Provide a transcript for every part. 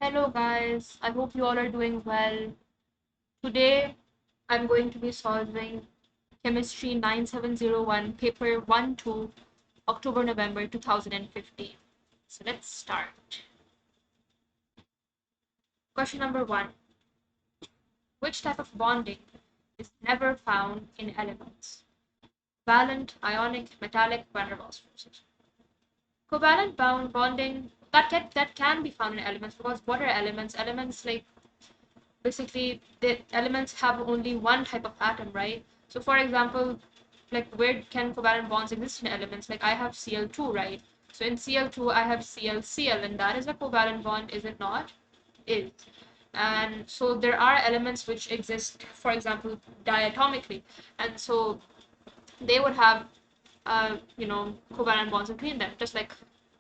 Hello guys, I hope you all are doing well. Today I'm going to be solving Chemistry 9701 paper 1-2 October-November 2015. So let's start. Question number 1. Which type of bonding is never found in elements? Valent, ionic, metallic, van der Waals forces. Covalent bound bonding that can be found in elements, because what are elements? Elements, like, basically the elements have only one type of atom, right? So for example, like, where can covalent bonds exist in elements? Like, I have Cl2, right? So in Cl2 I have ClCl, and that is a covalent bond, is it not? Is. And so there are elements which exist, for example, diatomically, and so they would have covalent bonds between them, just like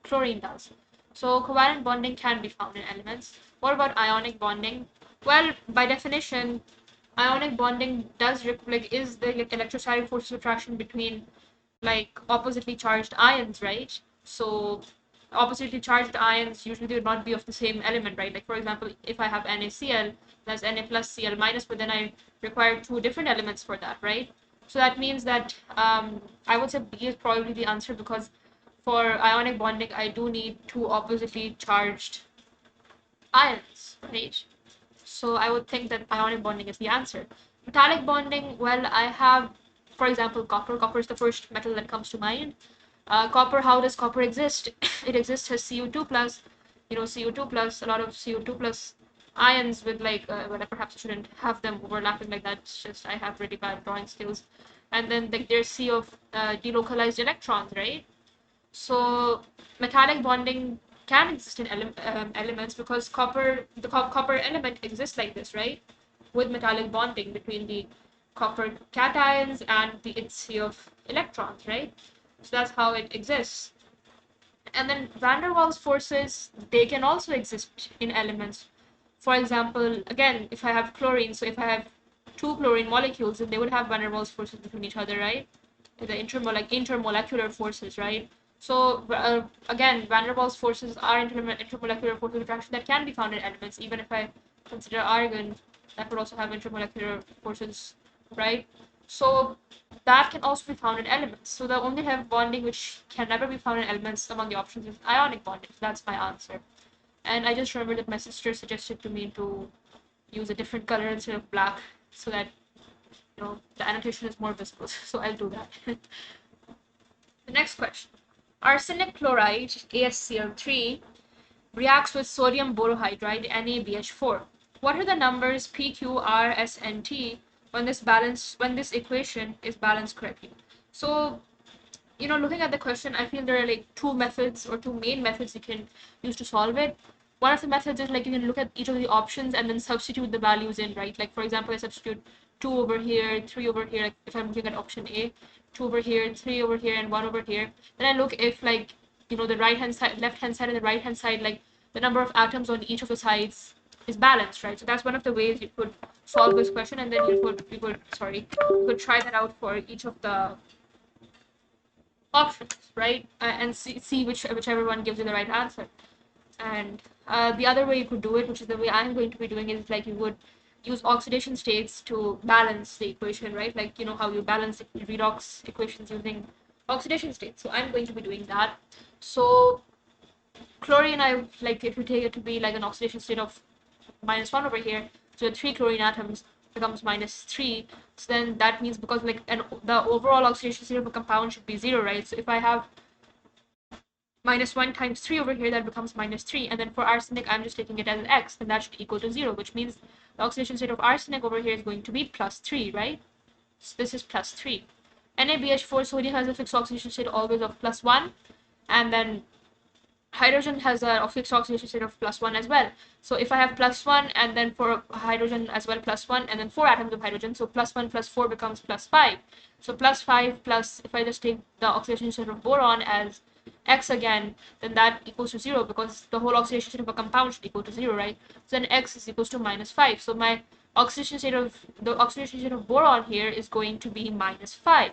chlorine does. So covalent bonding can be found in elements. What about ionic bonding? Well, by definition, ionic bonding is the electrostatic force of attraction between, like, oppositely charged ions, right? So oppositely charged ions usually they would not be of the same element, right? Like, for example, if I have NaCl, that's Na plus Cl minus, but then I require two different elements for that, right? So that means that I would say B is probably the answer, because for ionic bonding I do need two oppositely charged ions, right? So I would think that ionic bonding is the answer. Metallic bonding, well, I have, for example, copper. Copper is the first metal that comes to mind. Copper, how does copper exist? It exists as Cu2 plus, Cu2 plus, a lot of Cu2 plus ions with, like, well, perhaps I shouldn't have them overlapping like that. It's just I have really bad drawing skills. And then, like, there's C of delocalized electrons, right? So metallic bonding can exist in elements, because the copper element exists like this, right? With metallic bonding between the copper cations and the its of electrons, right? So that's how it exists. And then van der Waals forces, they can also exist in elements. For example, again, if I have chlorine, so if I have two chlorine molecules, then they would have van der Waals forces between each other, right? The intermolecular forces, right? So again, van der Waals forces are intermolecular forces of attraction that can be found in elements. Even if I consider argon, that would also have intermolecular forces, right? So that can also be found in elements. So the only type of bonding which can never be found in elements among the options is ionic bonding. So that's my answer. And I just remembered that my sister suggested to me to use a different color instead of black, so that the annotation is more visible. So I'll do that. The next question. Arsenic chloride, AsCl3, reacts with sodium borohydride, NaBH4. What are the numbers P, Q, R, S, and T when this equation is balanced correctly? So, looking at the question, I feel there are, like, two methods or two main methods you can use to solve it. One of the methods is, like, you can look at each of the options and then substitute the values in, right? Like, for example, I substitute 2 over here, 3 over here, like if I'm looking at option A, 2 over here, 3 over here, and 1 over here. Then I look if, like, the right hand side, left hand side, and the right hand side, like, the number of atoms on each of the sides is balanced, right? So that's one of the ways you could solve this question, and then you could try that out for each of the options, right? And see whichever one gives you the right answer. And the other way you could do it, which is the way I'm going to be doing, is like you would use oxidation states to balance the equation, right? Like, how you balance redox equations using oxidation states. So I'm going to be doing that. So chlorine, if you take it to be like an oxidation state of -1 over here, so 3 chlorine atoms becomes -3. So then that means, because, like, the overall oxidation state of a compound should be 0, right? So if I have -1 times 3 over here, that becomes -3. And then for arsenic, I'm just taking it as an x, and that should equal to 0, which means the oxidation state of arsenic over here is going to be +3, right? So this is +3. NaBH4, sodium, has a fixed oxidation state always of +1, and then hydrogen has a fixed oxidation state of +1 as well. So if I have +1, and then for hydrogen as well +1, and then 4 atoms of hydrogen, so +1 plus 4 becomes +5. So +5 plus, if I just take the oxidation state of boron as x again, then that equals to 0, because the whole oxidation state of a compound should equal to 0, right? So then x is equals to -5. So the oxidation state of boron here is going to be -5,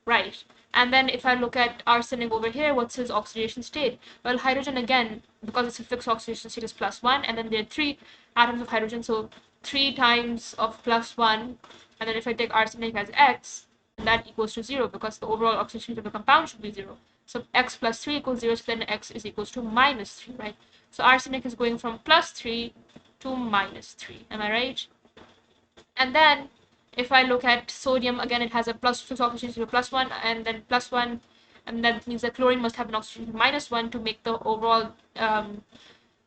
right? And then if I look at arsenic over here, what's his oxidation state? Well, hydrogen, again, because it's a fixed oxidation state, is +1, and then there are 3 atoms of hydrogen, so 3 times of +1, and then if I take arsenic as X, that equals to 0, because the overall oxidation of the compound should be 0. So X plus 3 equals 0, so then X is equals to -3, right? So arsenic is going from +3 to -3. Am I right? And then if I look at sodium, again, it has a +2 oxidation to +1, and then +1, and that means that chlorine must have an oxidation to -1 to make the overall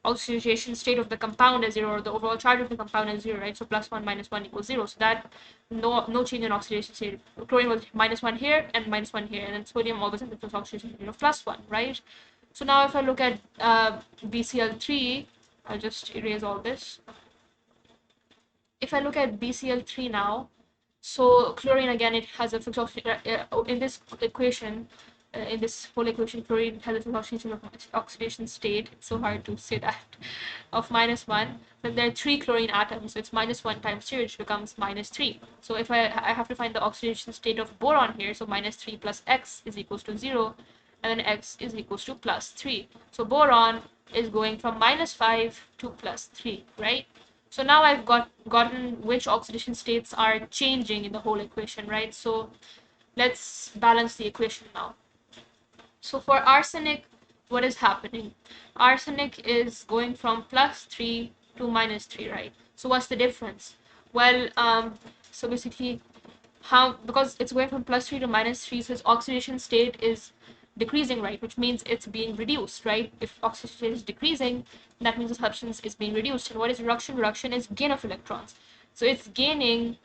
oxidation state of the compound as 0, or the overall charge of the compound as 0, right? So +1 -1 equals 0. So that no change in oxidation state. Chlorine was -1 here and -1 here, and then sodium always has the oxidation state of +1, right? So now if I look at BCl3, I'll just erase all this. If I look at BCl3 now, so chlorine, again, it has a fixed oxidation in this equation. In this whole equation, chlorine has a fixed oxidation state. It's so hard to say that, of -1. Then there are 3 chlorine atoms, so it's -1 times 3, which becomes -3. So if I have to find the oxidation state of boron here, so -3 plus X is equals to 0, and then X is equals to +3. So boron is going from -5 to +3, right? So now I've gotten which oxidation states are changing in the whole equation, right? So let's balance the equation now. So for arsenic, what is happening? Arsenic is going from +3 to -3, right? So what's the difference? Well, so basically, because it's going from +3 to -3, so its oxidation state is decreasing, right? Which means it's being reduced, right? If oxidation state is decreasing, that means the substance is being reduced. And what is reduction? Reduction is gain of electrons. So it's gaining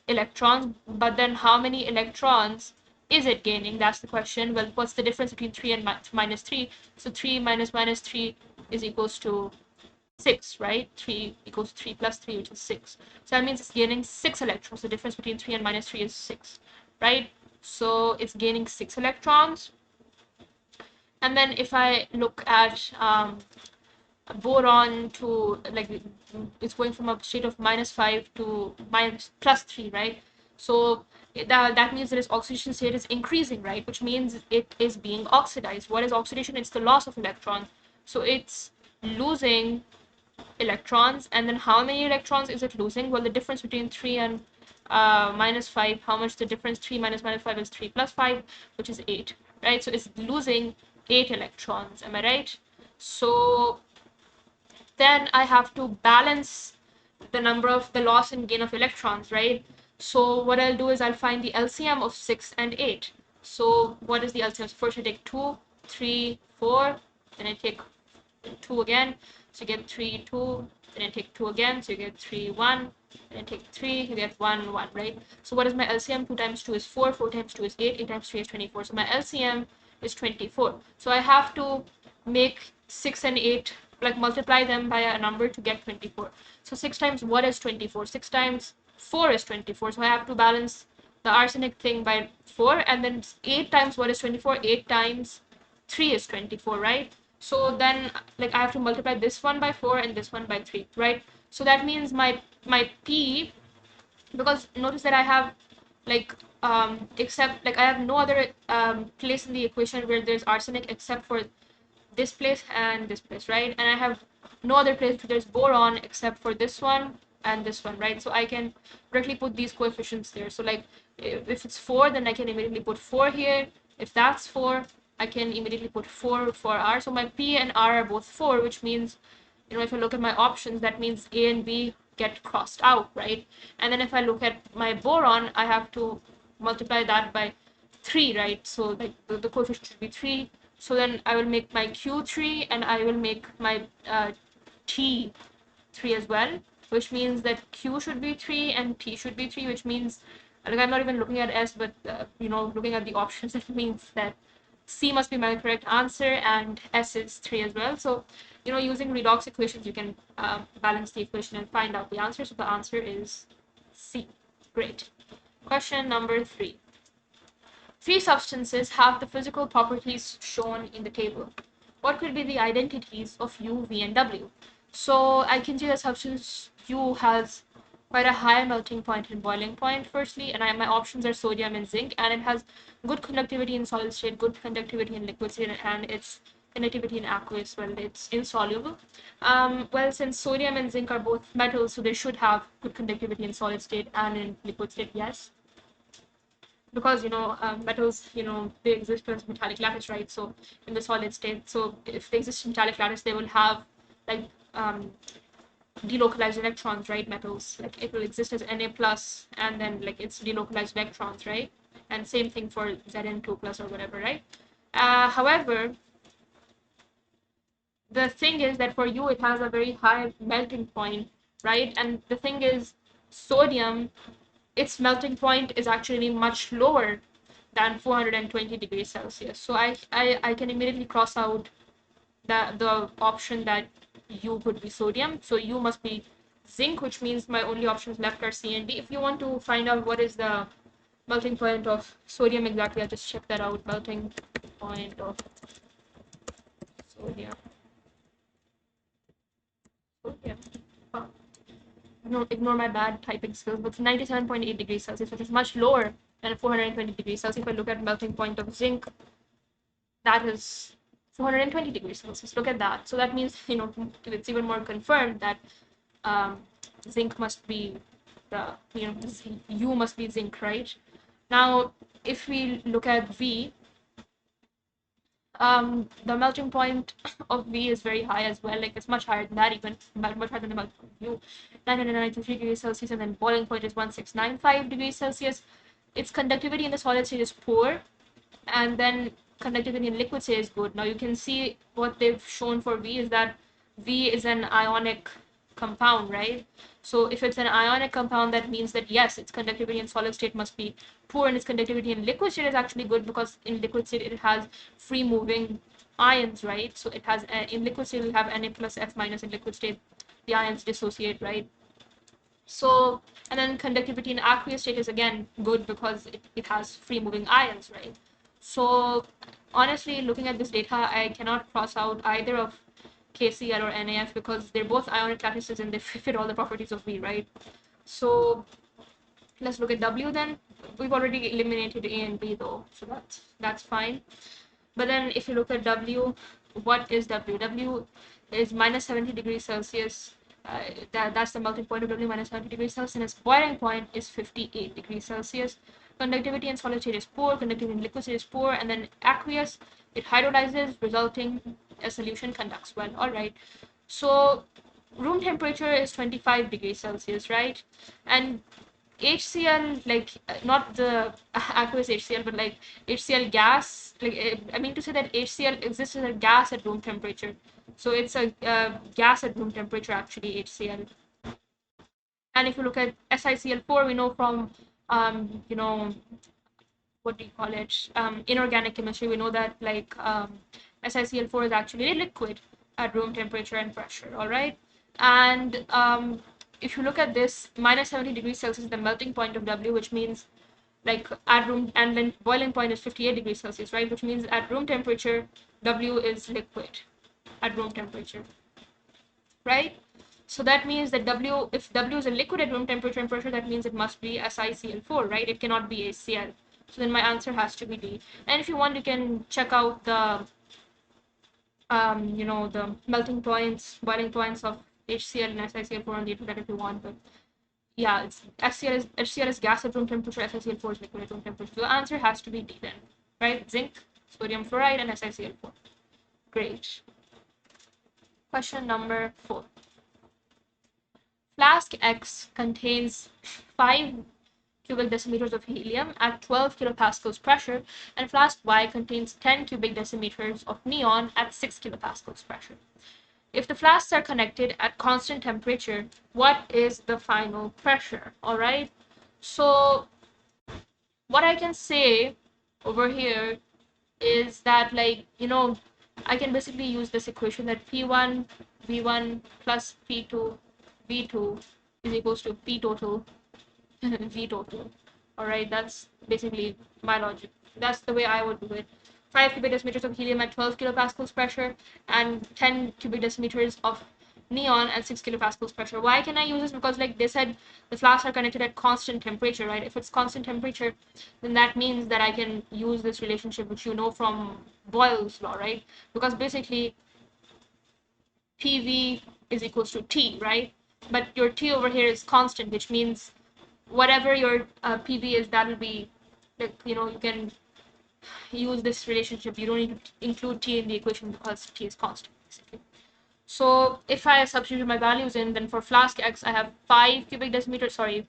electrons, but then how many electrons is it gaining? That's the question. Well, what's the difference between 3 and -3? So 3 minus -3 is equals to 6, right? 3 equals 3 plus 3, which is 6. So that means it's gaining 6 electrons. The difference between 3 and -3 is 6, right? So it's gaining 6 electrons. And then if I look at boron, to like, it's going from a state of -5 to +3, right? So that means that its oxidation state is increasing, right? Which means it is being oxidized. What is oxidation? It's the loss of electrons. So it's losing electrons. And then how many electrons is it losing? Well, the difference between 3 and -5, how much the difference? 3 minus -5 is 3 plus 5, which is 8, right? So it's losing 8 electrons. Am I right? So then I have to balance the number of the loss and gain of electrons, right? So what I'll do is I'll find the LCM of 6 and 8. So what is the LCM? So first I take 2, 3, 4, then I take 2 again, so you get 3, 2, then I take 2 again, so you get 3, 1, then I take 3, you get 1, 1, right? So what is my LCM? 2 times 2 is 4, 4 times 2 is 8, 8 times 3 is 24. So my LCM is 24. So I have to make 6 and 8, like multiply them by a number to get 24. So 6 times what is 24? 6 times 4 is 24. So I have to balance the arsenic thing by 4, and then 8 times what is 24? 8 times 3 is 24, right? So then, like, I have to multiply this one by 4 and this one by 3, right? So that means my P, because notice that I have, like, except, like, I have no other place in the equation where there's arsenic except for this place and this place, right? And I have no other place where there's boron except for this one and this one, right? So I can directly put these coefficients there. So like, if it's 4, then I can immediately put 4 here. If that's 4, I can immediately put 4 for R. So my P and R are both 4, which means, you know, if I look at my options, that means A and B get crossed out, right? And then if I look at my boron, I have to multiply that by 3, right? So like the coefficient should be 3. So then I will make my Q 3 and I will make my T 3 as well, which means that Q should be 3 and T should be 3, which means, like, I'm not even looking at S, but you know, looking at the options, that means that C must be my correct answer and S is 3 as well. So, you know, using redox equations, you can balance the equation and find out the answer. So the answer is C. Great. Question number 3. 3 substances have the physical properties shown in the table. What could be the identities of U, V, and W? So I can see that substance U has quite a high melting point and boiling point, firstly, and my options are sodium and zinc, and it has good conductivity in solid state, good conductivity in liquid state, and its conductivity in aqueous, well, it's insoluble. Well, since sodium and zinc are both metals, so they should have good conductivity in solid state and in liquid state, yes. Because, metals, they exist as metallic lattice, right? So in the solid state, so if they exist in metallic lattice, they will have like delocalized electrons, right? Metals, like it will exist as Na plus, and then like it's delocalized electrons, right? And same thing for Zn2 plus or whatever, right? However, the thing is that for you it has a very high melting point, right? And the thing is, sodium, its melting point is actually much lower than 420 degrees Celsius. So I can immediately cross out the option that U could be sodium. So U must be zinc, which means my only options left are C and D. If you want to find out what is the melting point of sodium exactly, I'll just check that out. Melting point of sodium. Oh, ignore my bad typing skills, but it's 97.8 degrees Celsius, which is much lower than 420 degrees Celsius. If I look at melting point of zinc, that is 420 degrees Celsius. Look at that. So that means, it's even more confirmed that zinc must be U must be zinc, right? Now, if we look at V, the melting point of V is very high as well. Like it's much higher than that, even much higher than the melting point of U, 993 degrees Celsius, and then boiling point is 1695 degrees Celsius. Its conductivity in the solid state is poor, and then conductivity in liquid state is good. Now you can see what they've shown for V is that V is an ionic compound, right? So if it's an ionic compound, that means that yes, its conductivity in solid state must be poor, and its conductivity in liquid state is actually good, because in liquid state it has free moving ions, right? So it has in liquid state we have Na plus F minus. In liquid state the ions dissociate, right? So, and then conductivity in aqueous state is again good because it has free moving ions, right? So honestly, looking at this data, I cannot cross out either of KCl or NAF because they're both ionic lattices and they fit all the properties of V, right? So let's look at W then. We've already eliminated A and B though, so that's fine. But then if you look at W, what is W? W is minus 70 degrees Celsius. That's the melting point of W, minus 70 degrees Celsius, and its boiling point is 58 degrees Celsius. Conductivity in solid state is poor, conductivity in liquid state is poor, and then aqueous, it hydrolyzes, resulting a solution conducts well. All right. So room temperature is 25 degrees Celsius, right? And HCl, like not the aqueous HCl, but like HCl gas, like I mean to say that HCl exists as a gas at room temperature. So it's a gas at room temperature, actually, HCl. And if you look at SiCl4, we know from, what do you call it? Inorganic chemistry, we know that like SiCl4 is actually a liquid at room temperature and pressure, all right? And if you look at this, minus 70 degrees Celsius is the melting point of W, which means like at room, and then boiling point is 58 degrees Celsius, right? Which means at room temperature, W is liquid at room temperature, right? So that means that if W is a liquid at room temperature and pressure, that means it must be SiCl4, right? It cannot be HCl. So then my answer has to be D. And if you want, you can check out the, the melting points, boiling points of HCl and SiCl4 on the internet if you want. But yeah, it's HCl is gas at room temperature, SiCl4 is liquid at room temperature. So the answer has to be D then, right? Zinc, sodium fluoride, and SiCl4. Great. Question number 4. Flask X contains 5 cubic decimeters of helium at 12 kilopascals pressure, and flask Y contains 10 cubic decimeters of neon at 6 kilopascals pressure. If the flasks are connected at constant temperature, what is the final pressure? All right. So what I can say over here is that, like, I can basically use this equation that P1 V1 plus P2 V2 is equals to P total V total. All right, that's basically my logic. That's the way I would do it. 5 cubic decimeters of helium at 12 kilopascals pressure and 10 cubic decimeters of neon at 6 kilopascals pressure. Why can I use this? Because like they said, the flasks are connected at constant temperature, right? If it's constant temperature, then that means that I can use this relationship, which you know from Boyle's law, right? Because basically PV is equals to T, right? But your T over here is constant, which means whatever your PV is, that will be, like, you know, you can use this relationship. You don't need to include T in the equation because T is constant, basically. So if I substitute my values in, then for flask X, I have 5 cubic decimeters. Sorry,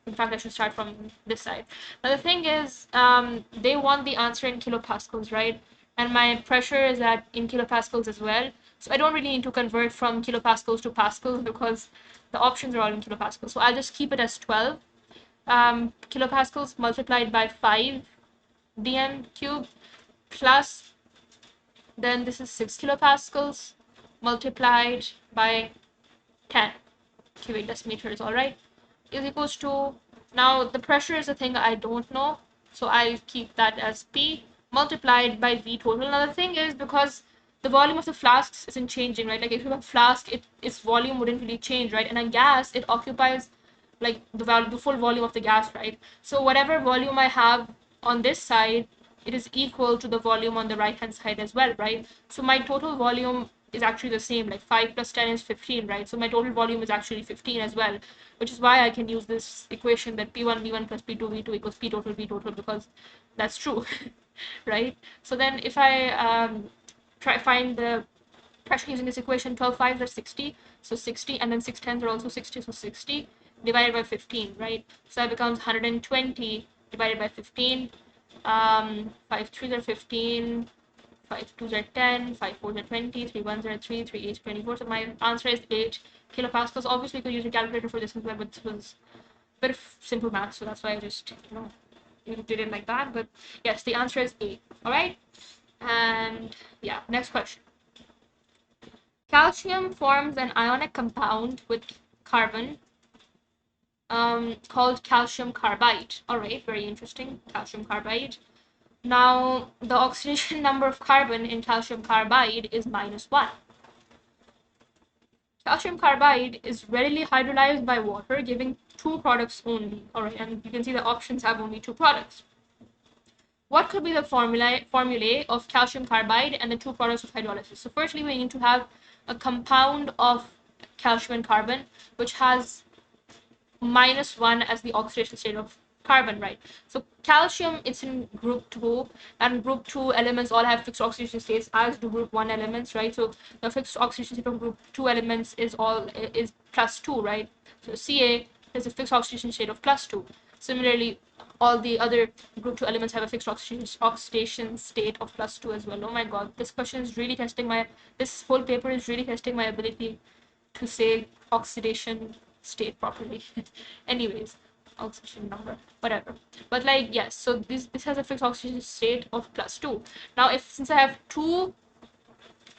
in fact, I should start from this side. Now the thing is, they want the answer in kilopascals, right? And my pressure is in kilopascals as well. So I don't really need to convert from kilopascals to pascals because the options are all in kilopascals. So I'll just keep it as 12 kilopascals multiplied by 5 dm cubed plus, then this is 6 kilopascals multiplied by 10 cubic decimeters, all right, is equals to, now the pressure is a thing I don't know, so I'll keep that as P multiplied by V total. Now the thing is, because the volume of the flasks isn't changing, right? Like if you have a flask, its volume wouldn't really change, right? And a gas, it occupies like the full volume of the gas, right? So whatever volume I have on this side, it is equal to the volume on the right hand side as well, right? So my total volume is actually the same, like 5 plus 10 is 15, right? So my total volume is actually 15 as well, which is why I can use this equation that P1 V1 plus P2 V2 equals P total V total, because that's true, right? So then if I try find the pressure using this equation, 12 5s are 60, so 60, and then 6 10s are also 60, so 60 divided by 15, right? So that becomes 120 divided by 15. 5 3s are 15, 5 2s are 10, 5 4s are 20, 3 1s are 3, 3 8s 24. So my answer is 8 kilopascals. Obviously, you could use a calculator for this as well, but this was a bit of simple math, so that's why I just, did it like that. But yes, the answer is 8. All right, and yeah, next question. Calcium forms an ionic compound with carbon called calcium carbide. All right, very interesting. Calcium carbide. Now, the oxidation number of carbon in calcium carbide is -1. Calcium carbide is readily hydrolyzed by water, giving 2 products only. All right, and you can see the options have only 2 products. What could be the formulae of calcium carbide and the 2 products of hydrolysis? So firstly, we need to have a compound of calcium and carbon, which has -1 as the oxidation state of carbon, right? So calcium, it's in group 2, and group 2 elements all have fixed oxidation states, as do group 1 elements, right? So the fixed oxidation state of group 2 elements is +2, right? So Ca has a fixed oxidation state of +2. Similarly, all the other group 2 elements have a fixed oxidation state of +2 as well. Oh my god, this whole paper is really testing my ability to say oxidation state properly. Anyways, oxidation number, whatever. But like, yes, so this has a fixed oxidation state of +2. Now, since I have 2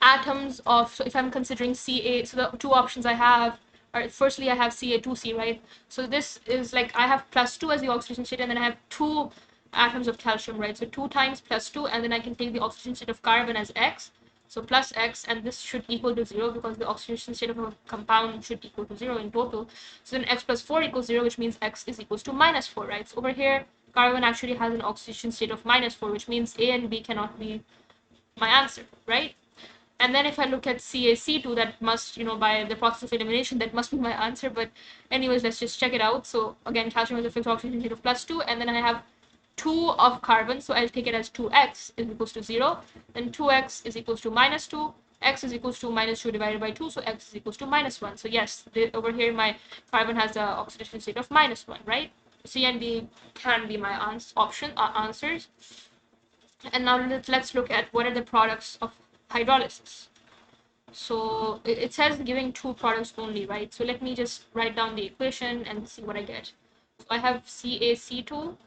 atoms of, so if I'm considering Ca, so the 2 options I have are, firstly I have Ca2C, right? So this is like, I have +2 as the oxidation state, and then I have 2 atoms of calcium, right? So 2 times +2, and then I can take the oxidation state of carbon as X. So plus X, and this should equal to 0 because the oxidation state of a compound should equal to 0 in total. So then X plus 4 equals 0, which means X is equals to -4, right? So over here, carbon actually has an oxidation state of -4, which means A and B cannot be my answer, right? And then if I look at CaC2, that must, by the process of elimination, that must be my answer. But anyways, let's just check it out. So again, calcium has a fixed oxidation state of +2, and then I have 2 of carbon, so I'll take it as 2x is equals to 0, then 2x is equals to -2, x is equals to -2 divided by 2, so x is equals to -1. So yes, over here my carbon has the oxidation state of -1, right? C and D can be my answers. And now let's look at what are the products of hydrolysis. So it says giving 2 products only, right? So let me just write down the equation and see what I get. So I have CaC2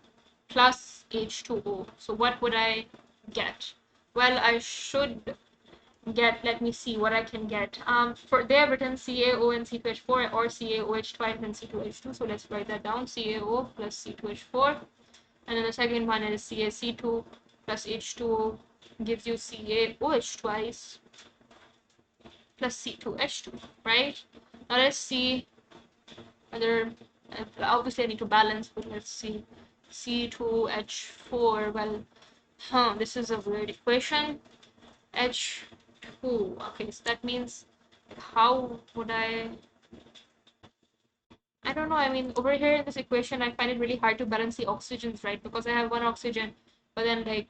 plus H2O. So what would I get? Well, I should get, let me see what I can get. For they have written CaO and C2H4, or CaOH twice and C2H2. So let's write that down. CaO plus C2H4, and then the second one is CaC2 plus H2O gives you CaOH twice. plus C2H2, right? Now let's see whether, obviously I need to balance, but let's see. C2H4, well, this is a weird equation. H2, okay, so that means, how would I don't know, I mean, over here in this equation, I find it really hard to balance the oxygens, right? Because I have one oxygen, but then I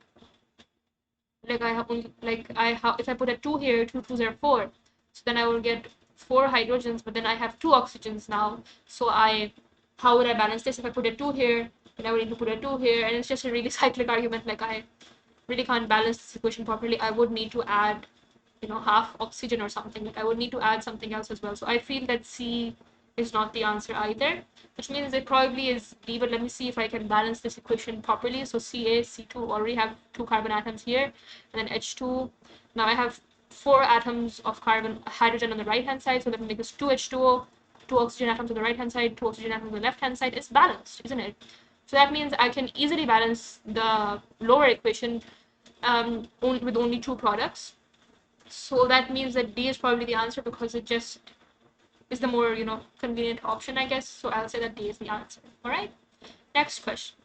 have only, if I put a 2 here, 2 2s are 4, so then I will get 4 hydrogens, but then I have 2 oxygens now, so how would I balance this? If I put a 2 here, then I would need to put a 2 here, and it's just a really cyclic argument, like I really can't balance this equation properly. I would need to add, half oxygen or something, like I would need to add something else as well. So I feel that C is not the answer either, which means it probably is D, but let me see if I can balance this equation properly. So Ca, C2, already have 2 carbon atoms here, and then H2. Now I have 4 atoms of hydrogen on the right hand side, so that will make this 2H2O, 2 oxygen atoms on the right hand side, 2 oxygen atoms on the left hand side. It's balanced, isn't it? So that means I can easily balance the lower equation with only 2 products. So that means that D is probably the answer, because it just is the more, convenient option, I guess. So I'll say that D is the answer. All right. Next question.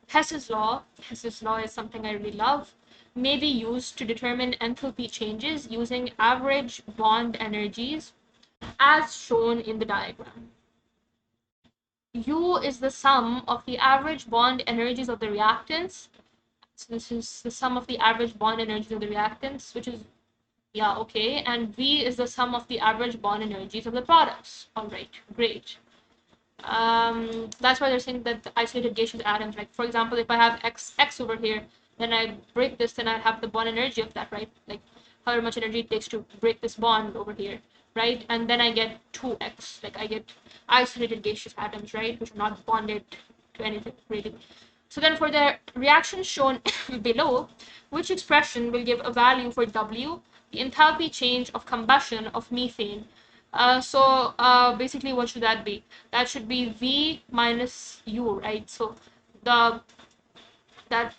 Hess's law is something I really love, may be used to determine enthalpy changes using average bond energies as shown in the diagram. U is the sum of the average bond energies of the reactants. So this is the sum of the average bond energies of the reactants, which is, yeah, okay. And V is the sum of the average bond energies of the products. All right, great. That's why they're saying that the isolated gaseous atoms, like for example, if I have X over here, then I break this, then I have the bond energy of that, right? Like however much energy it takes to break this bond over here, right? And then I get 2X, like I get isolated gaseous atoms, right? Which are not bonded to anything really. So then for the reaction shown below, which expression will give a value for W, the enthalpy change of combustion of methane? Basically, what should that be? That should be V minus U, right? So not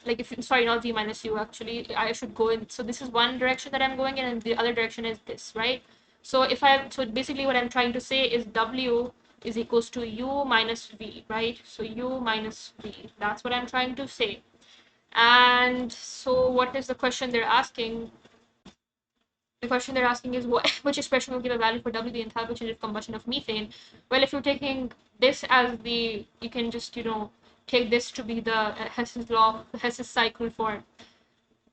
V minus U, actually, I should go in. So this is one direction that I'm going in, and the other direction is this, right? So basically what I'm trying to say is W is equals to U minus V, right? So U minus V, that's what I'm trying to say. And so what is the question they're asking? The question they're asking is which expression will give a value for W, the enthalpy change of combustion of methane? Well, if you're taking this as you can just, take this to be the Hess's law, the Hess's cycle for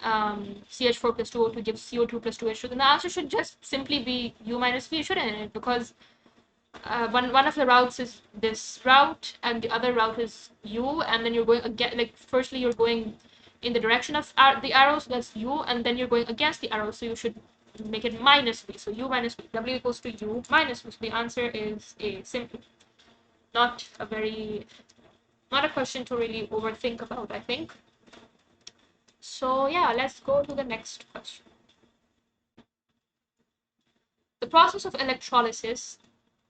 CH4 plus 2O2 gives CO2 plus 2H2, then the answer should just simply be U minus V, shouldn't it? Because one of the routes is this route, and the other route is U, and then you're going again, like firstly you're going in the direction of the arrow, so that's U, and then you're going against the arrow, so you should make it minus V. So U minus V, W equals to U minus V. So the answer is A, simple. Not a question to really overthink about, I think. So yeah, let's go to the next question. The process of electrolysis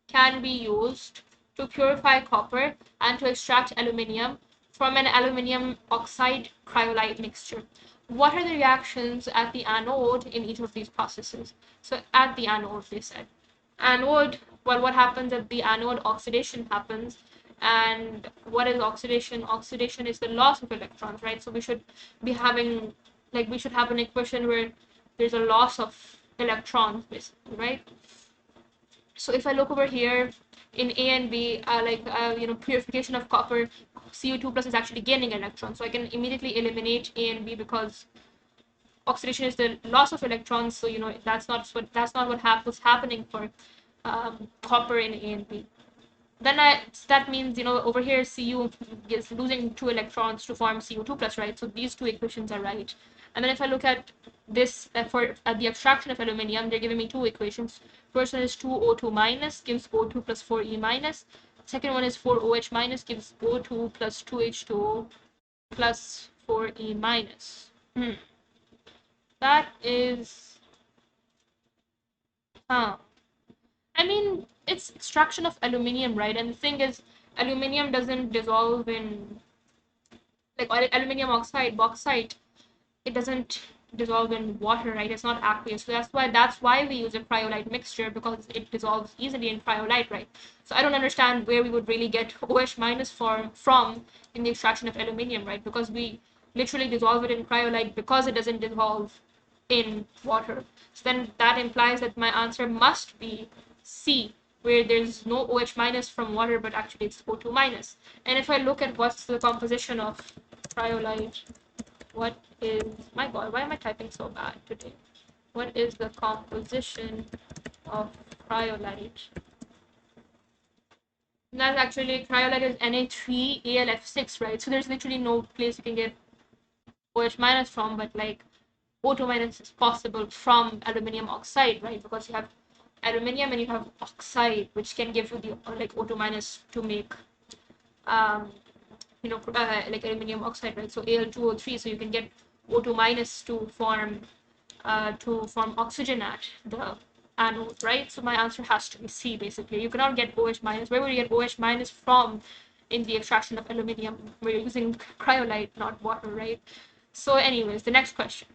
can be used to purify copper and to extract aluminium from an aluminium oxide cryolite mixture. What are the reactions at the anode in each of these processes? So at the anode, they said. Anode, well, what happens at the anode? Oxidation happens. And what is oxidation? Oxidation is the loss of electrons, right? So we should be having, we should have an equation where there's a loss of electrons, basically, right? So if I look over here in A and B, purification of copper, Cu2 plus is actually gaining electrons. So I can immediately eliminate A and B, because oxidation is the loss of electrons. So that's not what was happening for copper in A and B. Then that means over here Cu is losing 2 electrons to form Cu2 plus, right? So these 2 equations are right. And then if I look at this for the extraction of aluminium, they're giving me 2 equations. First one is 2O2 minus gives O2 plus 4E minus. Second one is 4OH minus gives O2 plus 2H2O plus 4E minus. That is, I mean, it's extraction of aluminium, right? And the thing is, aluminium doesn't dissolve in, like aluminium oxide, bauxite, it doesn't dissolve in water, right? It's not aqueous. So that's why we use a cryolite mixture, because it dissolves easily in cryolite, right? So I don't understand where we would really get OH minus from in the extraction of aluminium, right? Because we literally dissolve it in cryolite because it doesn't dissolve in water. So then that implies that my answer must be C, where there's no OH minus from water, but actually it's O2 minus. And if I look at what's the composition of cryolite, what is, my god, why am I typing so bad today? What is the composition of cryolite? And that's actually, cryolite is Na3AlF6, right? So there's literally no place you can get OH minus from, but like O2 minus is possible from aluminium oxide, right? Because you have aluminium and you have oxide, which can give you the like O2 minus to make like aluminium oxide, right? So Al2O3, so you can get O2 minus to form oxygen at the anode, right? So my answer has to be C, basically. You cannot get OH minus. Where would you get OH minus from in the extraction of aluminium? We're using cryolite, not water, right? So anyways, the next question.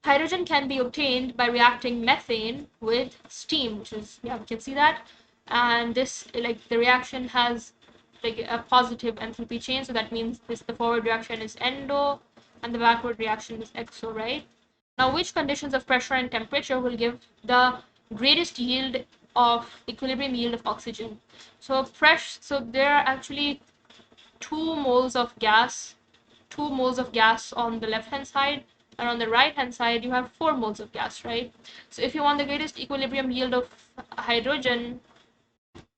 Hydrogen can be obtained by reacting methane with steam, which is, yeah, we can see that. And this, like, the reaction has like a positive enthalpy change, so that means the forward reaction is endo and the backward reaction is exo, right? Now, which conditions of pressure and temperature will give the greatest yield of equilibrium yield of oxygen? So there are actually 2 moles of gas on the left hand side, and on the right hand side you have 4 moles of gas, right? So if you want the greatest equilibrium yield of hydrogen,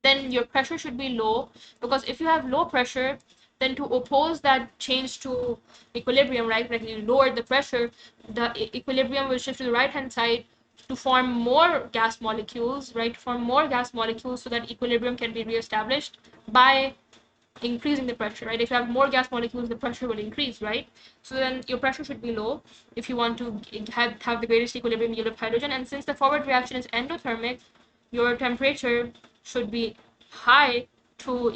then your pressure should be low, because if you have low pressure, then to oppose that change to equilibrium, right, like you lower the pressure, the equilibrium will shift to the right hand side to form more gas molecules, right, so that equilibrium can be reestablished by increasing the pressure, right? If you have more gas molecules, the pressure will increase, right? So then your pressure should be low if you want to have the greatest equilibrium yield of hydrogen. And since the forward reaction is endothermic, your temperature should be high to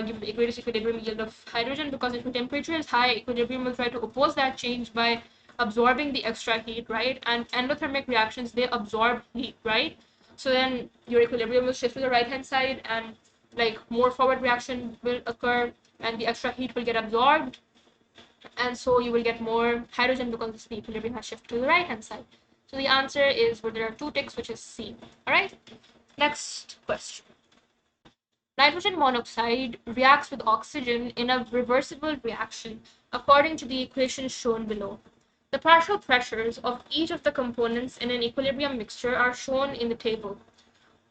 give the greatest equilibrium yield of hydrogen, because if your temperature is high, equilibrium will try to oppose that change by absorbing the extra heat, right? And endothermic reactions, they absorb heat, right? So then your equilibrium will shift to the right hand side, and like more forward reaction will occur and the extra heat will get absorbed, and so you will get more hydrogen because the equilibrium has shifted to the right hand side. So the answer is, where there are 2 ticks, which is C. All right, next question. Nitrogen monoxide reacts with oxygen in a reversible reaction according to the equation shown below. The partial pressures of each of the components in an equilibrium mixture are shown in the table.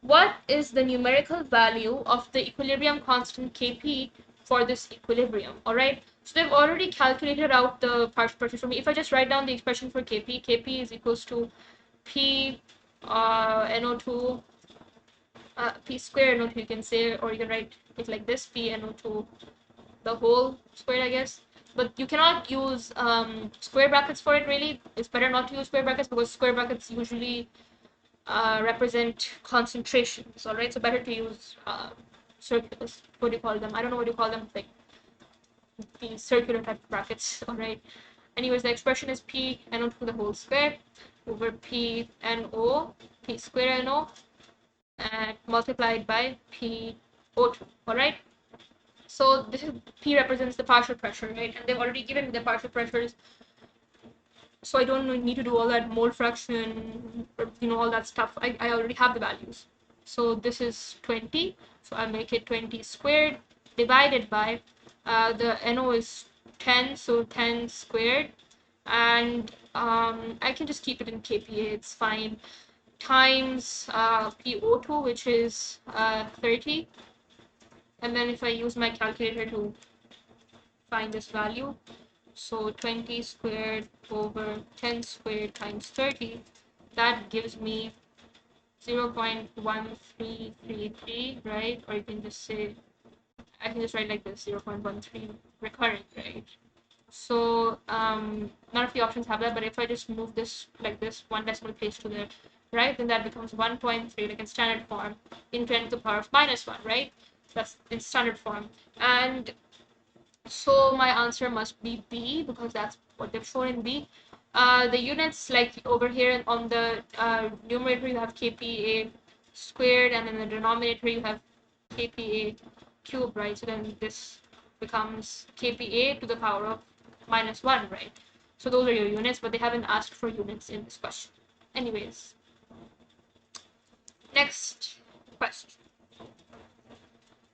What is the numerical value of the equilibrium constant Kp for this equilibrium? All right, so they've already calculated out the partial pressure for me. If I just write down the expression for Kp is equals to P NO2 P square NO2, you can say, or you can write it like this, P NO2 the whole squared, I guess. But you cannot use square brackets for it, really. It's better not to use square brackets, because square brackets usually represent concentrations, all right? So better to use circulars. What do you call them? I don't know what you call them, like the circular type of brackets, all right? Anyways, the expression is P NO to the whole square over P NO, P square NO, and multiplied by P O2, all right? So this is, P represents the partial pressure, right? And they've already given me the partial pressures, so I don't need to do all that mole fraction, all that stuff. I already have the values. So this is 20, so I'll make it 20 squared divided by the NO is 10, so 10 squared, and I can just keep it in kPa, it's fine, times PO2, which is 30, and then if I use my calculator to find this value, so 20 squared over 10 squared times 30, that gives me 0.1333, right? Or you can just say, I can just write like this, 0.13 recurrent, right? So none of the options have that, but if I just move this like this, 1 decimal place to the right, then that becomes 1.3, like in standard form, in 10 to the power of -1, right? That's in standard form. And so my answer must be B, because that's what they've shown in B. The units, like over here on the numerator you have kPa squared, and in the denominator you have kPa cubed, right? So then this becomes kPa to the power of -1, right? So those are your units, but they haven't asked for units in this question. Anyways, next question.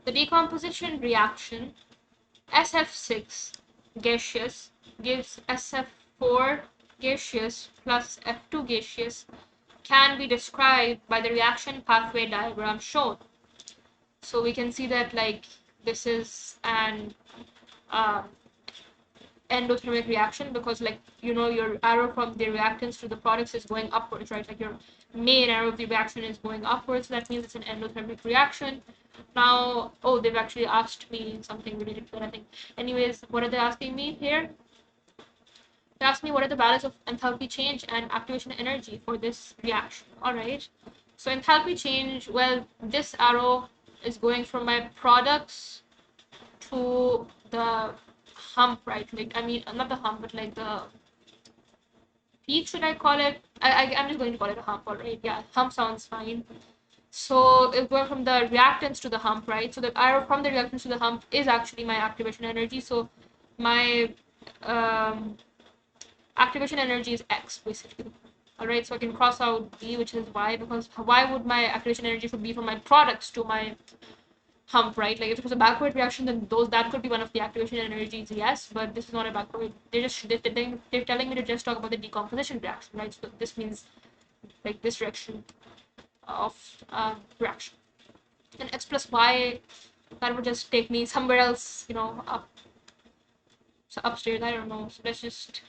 The decomposition reaction SF6 gaseous gives SF4 gaseous plus F2 gaseous can be described by the reaction pathway diagram shown. So we can see that like this is an endothermic reaction, because like your arrow from the reactants to the products is going upwards, right? Like your main arrow of the reaction is going upwards, so that means it's an endothermic reaction. Now, oh, they've actually asked me something related to that, I think. Anyways, what are they asking me here? They asked me what are the values of enthalpy change and activation energy for this reaction. All right, so enthalpy change, well, this arrow is going from my products to the hump, right? Like, I mean, not the hump, but like the peak, should I call it? I'm just going to call it a hump, all right? Yeah, hump sounds fine. So it's going from the reactants to the hump, right? So the arrow from the reactants to the hump is actually my activation energy. So my activation energy is X, basically. All right, so I can cross out B, which is Y, because why would my activation energy should be from my products to my hump, right? Like if it was a backward reaction, then that could be one of the activation energies, yes, but this is not a backward. They're telling me to just talk about the decomposition reaction, right? So this means like this direction of reaction. And X plus Y, that would just take me somewhere else, up, so upstairs, I don't know. So let's just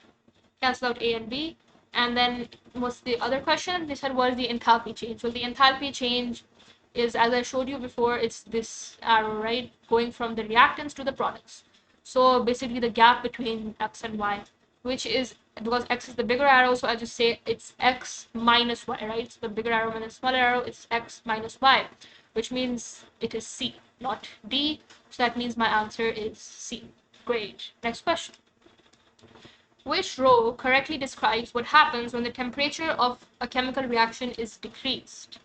cancel out A and B. And then what's the other question? They said, what is the enthalpy change? Well, the enthalpy change is, as I showed you before, it's this arrow, right? Going from the reactants to the products. So basically the gap between X and Y, which is, because X is the bigger arrow, so I just say it's X minus Y, right? So the bigger arrow minus smaller arrow, it's X minus Y, which means it is C, not D. So that means my answer is C. Great. Next question. Which row correctly describes what happens when the temperature of a chemical reaction is decreased?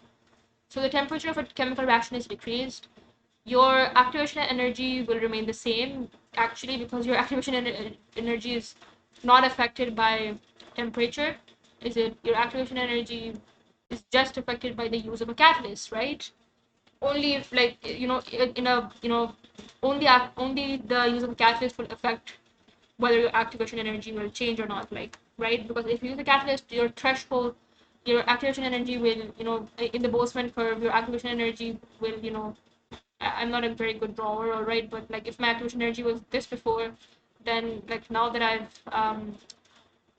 So the temperature of a chemical reaction is decreased. Your activation energy will remain the same, actually, because your activation energy is not affected by temperature. Your activation energy is just affected by the use of a catalyst, right? Only if, like, only the use of a catalyst will affect whether your activation energy will change or not, like, right? Because if you use a catalyst, your threshold, your activation energy will, in the Boltzmann curve, your activation energy will, I'm not a very good drawer, all right, but like if my activation energy was this before, then like now that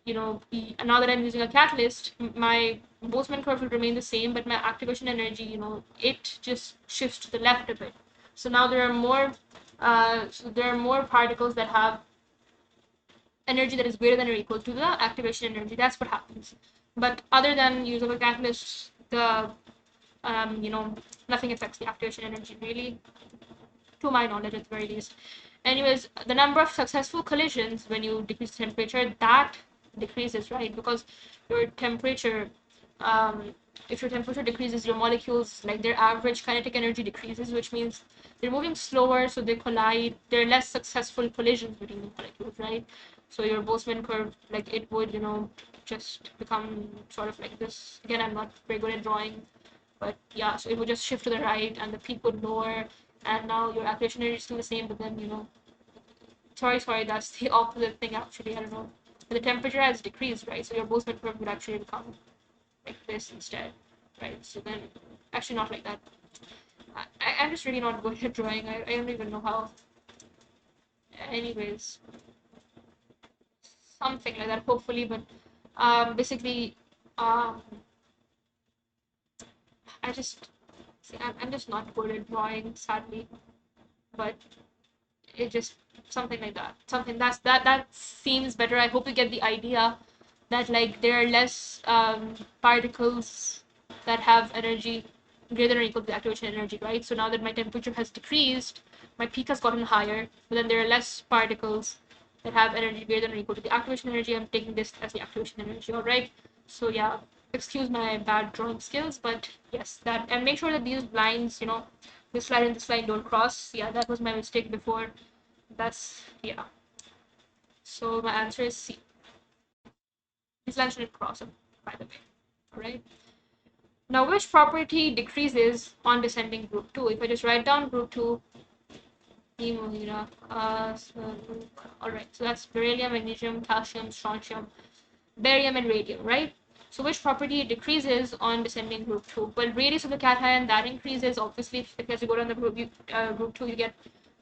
now that I'm using a catalyst, my Boltzmann curve will remain the same, but my activation energy, it just shifts to the left a bit. So now there are more particles that have energy that is greater than or equal to the activation energy. That's what happens. But other than use of a catalyst, nothing affects the activation energy, really, to my knowledge at the very least. Anyways, the number of successful collisions when you decrease the temperature, that decreases, right? Because your temperature, if your temperature decreases, your molecules, like their average kinetic energy decreases, which means they're moving slower, so they collide. There are less successful collisions between the molecules, right? So your Boltzmann curve, like it would, just become sort of like this. Again, I'm not very good at drawing, but yeah, so it would just shift to the right and the peak would lower, and now your activation energy is still the same, but then, sorry, that's the opposite thing actually, I don't know. But the temperature has decreased, right? So your Boltzmann curve would actually become like this instead, right? So then, actually not like that. I'm just really not good at drawing. I don't even know how. Anyways, something like that, hopefully, but basically, I just, see, I'm just not good at drawing, sadly, but it just, something like that. Something that seems better. I hope you get the idea that like there are less particles that have energy greater than or equal to the activation energy, right? So now that my temperature has decreased, my peak has gotten higher, but then there are less particles that have energy greater than or equal to the activation energy. I'm taking this as the activation energy, all right? So yeah, excuse my bad drawing skills, but yes, that, and make sure that these lines, this line and this line don't cross. Yeah, that was my mistake before. That's, yeah. So my answer is C. These lines shouldn't cross, by the way, all right? Now, which property decreases on descending group 2? If I just write down group 2, all right, so that's beryllium, magnesium, calcium, strontium, barium, and radium, right? So which property decreases on descending group 2? Well, radius of the cation, that increases, obviously, because you go down the group 2, you get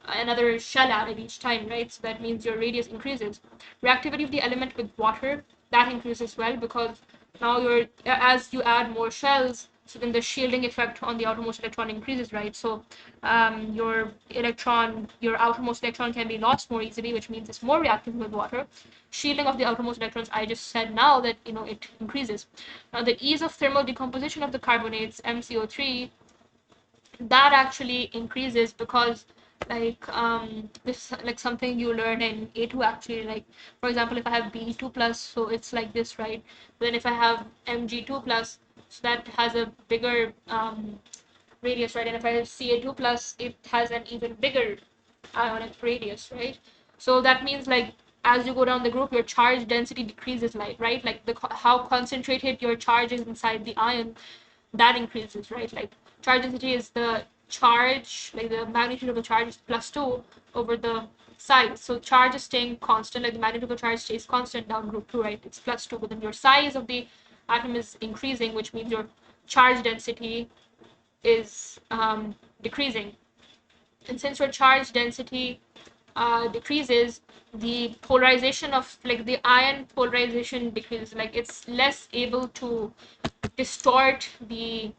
another shell added each time, right? So that means your radius increases. Reactivity of the element with water, that increases as well, because now as you add more shells, so then the shielding effect on the outermost electron increases, right? So your outermost electron can be lost more easily, which means it's more reactive with water. Shielding of the outermost electrons, I just said now that it increases. Now the ease of thermal decomposition of the carbonates, MCO3, that actually increases because this like something you learn in A2 actually. Like for example, if I have Be2 plus, so it's like this, right? Then if I have Mg2 plus, so that has a bigger radius, right? And if I have Ca2 plus, it has an even bigger ionic radius, right? So that means like as you go down the group, your charge density decreases, right? Like how concentrated your charge is inside the ion, that increases, right? Like charge density is the charge, like the magnitude of the charge is +2 over the size. So charge is staying constant, like the magnitude of the charge stays constant down group 2, right? It's +2, but then your size of the atom is increasing, which means your charge density is decreasing. And since your charge density decreases, the polarization of like the ion polarization decreases, like it's less able to distort the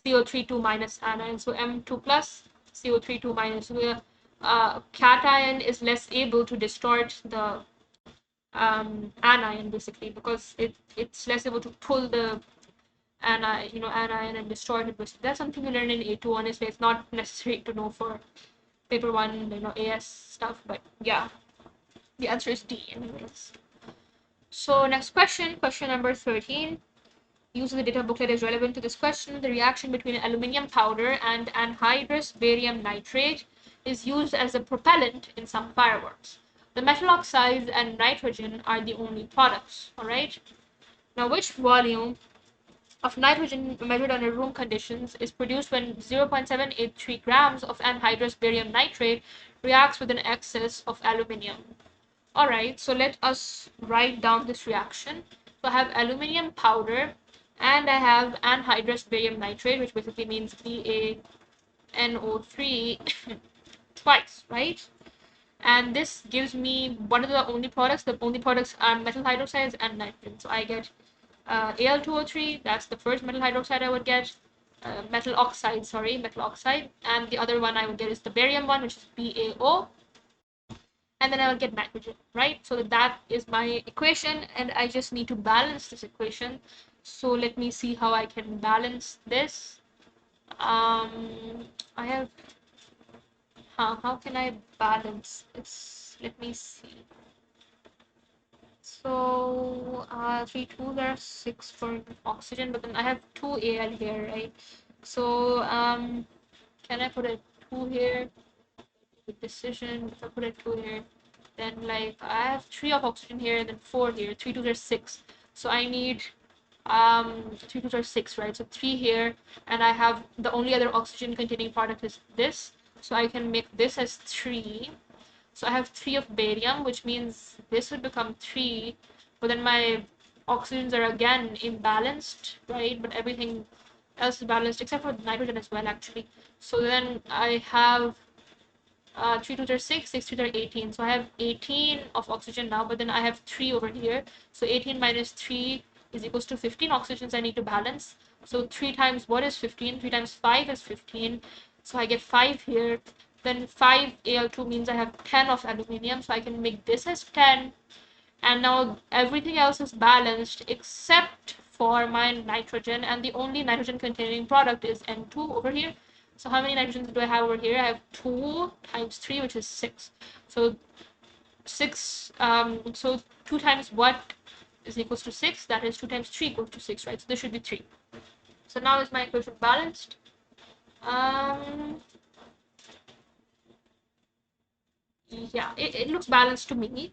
CO3 2 minus anion. So M2 plus CO3 2 minus. So the cation is less able to distort the anion basically, because it's less able to pull the anion and distort it. That's something you learn in A2. Honestly, it's not necessary to know for paper 1, AS stuff, but yeah, the answer is D anyways. So next question number 13. Use of the data booklet is relevant to this question. The reaction between aluminium powder and anhydrous barium nitrate is used as a propellant in some fireworks. The metal oxides and nitrogen are the only products, all right? Now, which volume of nitrogen measured under room conditions is produced when 0.783 grams of anhydrous barium nitrate reacts with an excess of aluminium? All right, so let us write down this reaction. So I have aluminium powder and I have anhydrous barium nitrate, which basically means BaNO3 twice, right? And this gives me one of the only products. The only products are metal hydroxides and nitrogen. So I get Al2O3, that's the first metal hydroxide I would get. Metal oxide, and the other one I would get is the barium one, which is BaO, and then I will get nitrogen, right? So that is my equation, and I just need to balance this equation. So let me see how I can balance this. I have, how can I balance this? Let me see. So 3 2s are 6 for oxygen, but then I have 2 Al here, right? So can I put a 2 here? Decision, if I put a 2 here, then like I have 3 of oxygen here and then 4 here. 3 2s are 6. So I need 3 2s are 6, right? So 3 here, and I have the only other oxygen containing product is this. So I can make this as 3. So I have 3 of barium, which means this would become 3, but then my oxygens are again imbalanced, right? But everything else is balanced except for nitrogen as well, actually. So then I have 3 2s are 6, 6 3s are 18. So I have 18 of oxygen now, but then I have 3 over here. So 18 minus 3 is equals to 15 oxygens I need to balance. So 3 times what is 15? 3 times 5 is 15. So I get 5 here. Then 5 Al2 means I have 10 of aluminium. So I can make this as 10. And now everything else is balanced except for my nitrogen. And the only nitrogen containing product is N2 over here. So how many nitrogens do I have over here? I have 2 times 3, which is 6. So 6, so 2 times what is equals to 6, that is 2 times 3 equals to 6, right? So this should be 3. So now is my equation balanced? Yeah, it looks balanced to me.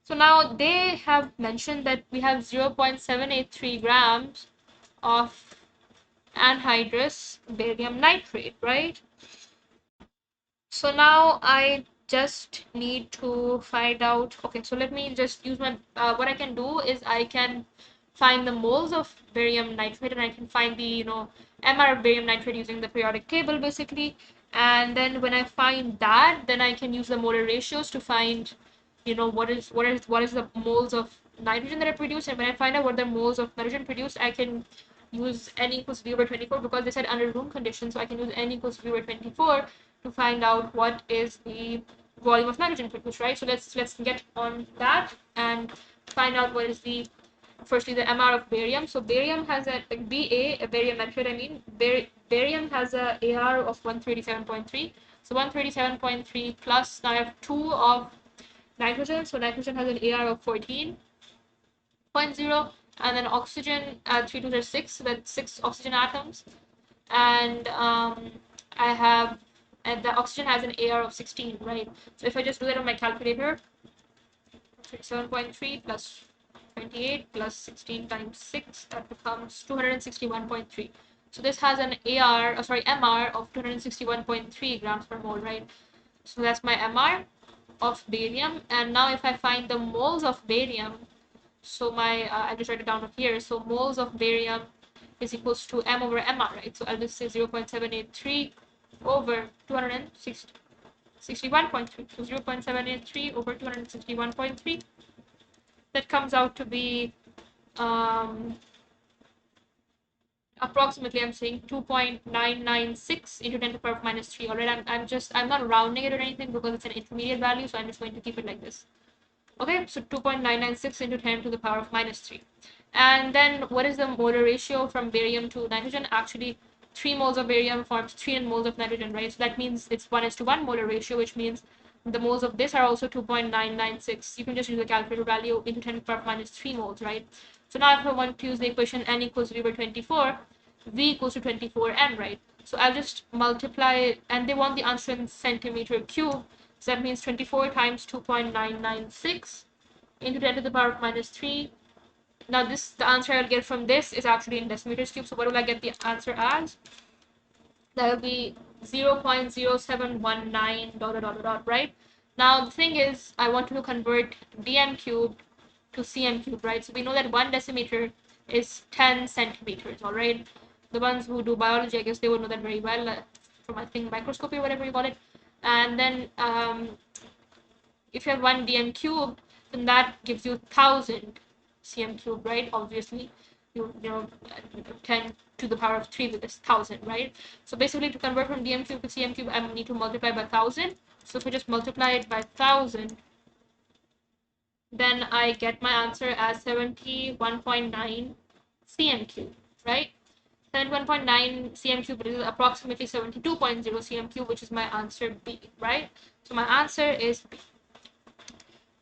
So now they have mentioned that we have 0.783 grams of anhydrous barium nitrate, right? So now I just need to find out, okay, so let me just use my, what I can do is I can find the moles of barium nitrate, and I can find the, MR of barium nitrate using the periodic table basically. And then when I find that, then I can use the molar ratios to find, what is the moles of nitrogen that I produce. And when I find out what the moles of nitrogen produced, I can use n equals v over 24, because they said under room conditions, so I can use n equals v over 24 to find out what is the volume of nitrogen produced, right? So let's get on that and find out what is the, firstly, the MR of barium. So barium has a, like, a barium nitrate, barium has a AR of 137.3. So 137.3 plus, now I have 2 of nitrogen, so nitrogen has an AR of 14.0, and then oxygen, 3 2 are 6, so that's 6 oxygen atoms. And I have, and the oxygen has an AR of 16, right? So if I just do that on my calculator, 37.3 plus 28 plus 16 times 6, that becomes 261.3. So this has an MR of 261.3 grams per mole, right? So that's my MR of barium. And now if I find the moles of barium, so my, I just write it down here. So moles of barium is equals to M over MR, right? So I'll just say 0.783 over 261.3. So 0.783 over 261.3. That comes out to be approximately, I'm saying 2.996 into 10 to the power of minus 3. Alright, I'm not rounding it or anything because it's an intermediate value, so I'm just going to keep it like this. Okay, so 2.996 into 10 to the power of minus 3. And then what is the molar ratio from barium to nitrogen? Actually, 3 moles of barium forms 3 moles of nitrogen, right? So that means it's 1:1 molar ratio, which means the moles of this are also 2.996. You can just use the calculator value into 10 to the power of minus 3 moles, right? So now if I want to use the equation n equals v over 24, v equals to 24n, right? So I'll just multiply, and they want the answer in centimeter cube. So that means 24 times 2.996 into 10 to the power of minus 3. Now the answer I'll get from this is actually in decimeters cube. So what will I get the answer as? That will be 0.0719 dot dot dot, right? Now the thing is, I want to convert dm cubed to cm cubed, right? So we know that 1 decimeter is 10 centimeters, all right? The ones who do biology, I guess they would know that very well, from, I think, microscopy or whatever you call it. And then if you have 1 dm cubed, then that gives you 1000 cm cubed, right? Obviously, you know 10 to the power of 3 with this 1000, right? So basically, to convert from dm cube to cm cube, I need to multiply by 1000. So if I just multiply it by 1000, then I get my answer as 71.9 cm cube, right? 71.9 cm cube is approximately 72.0 cm cube, which is my answer B, right? So my answer is B.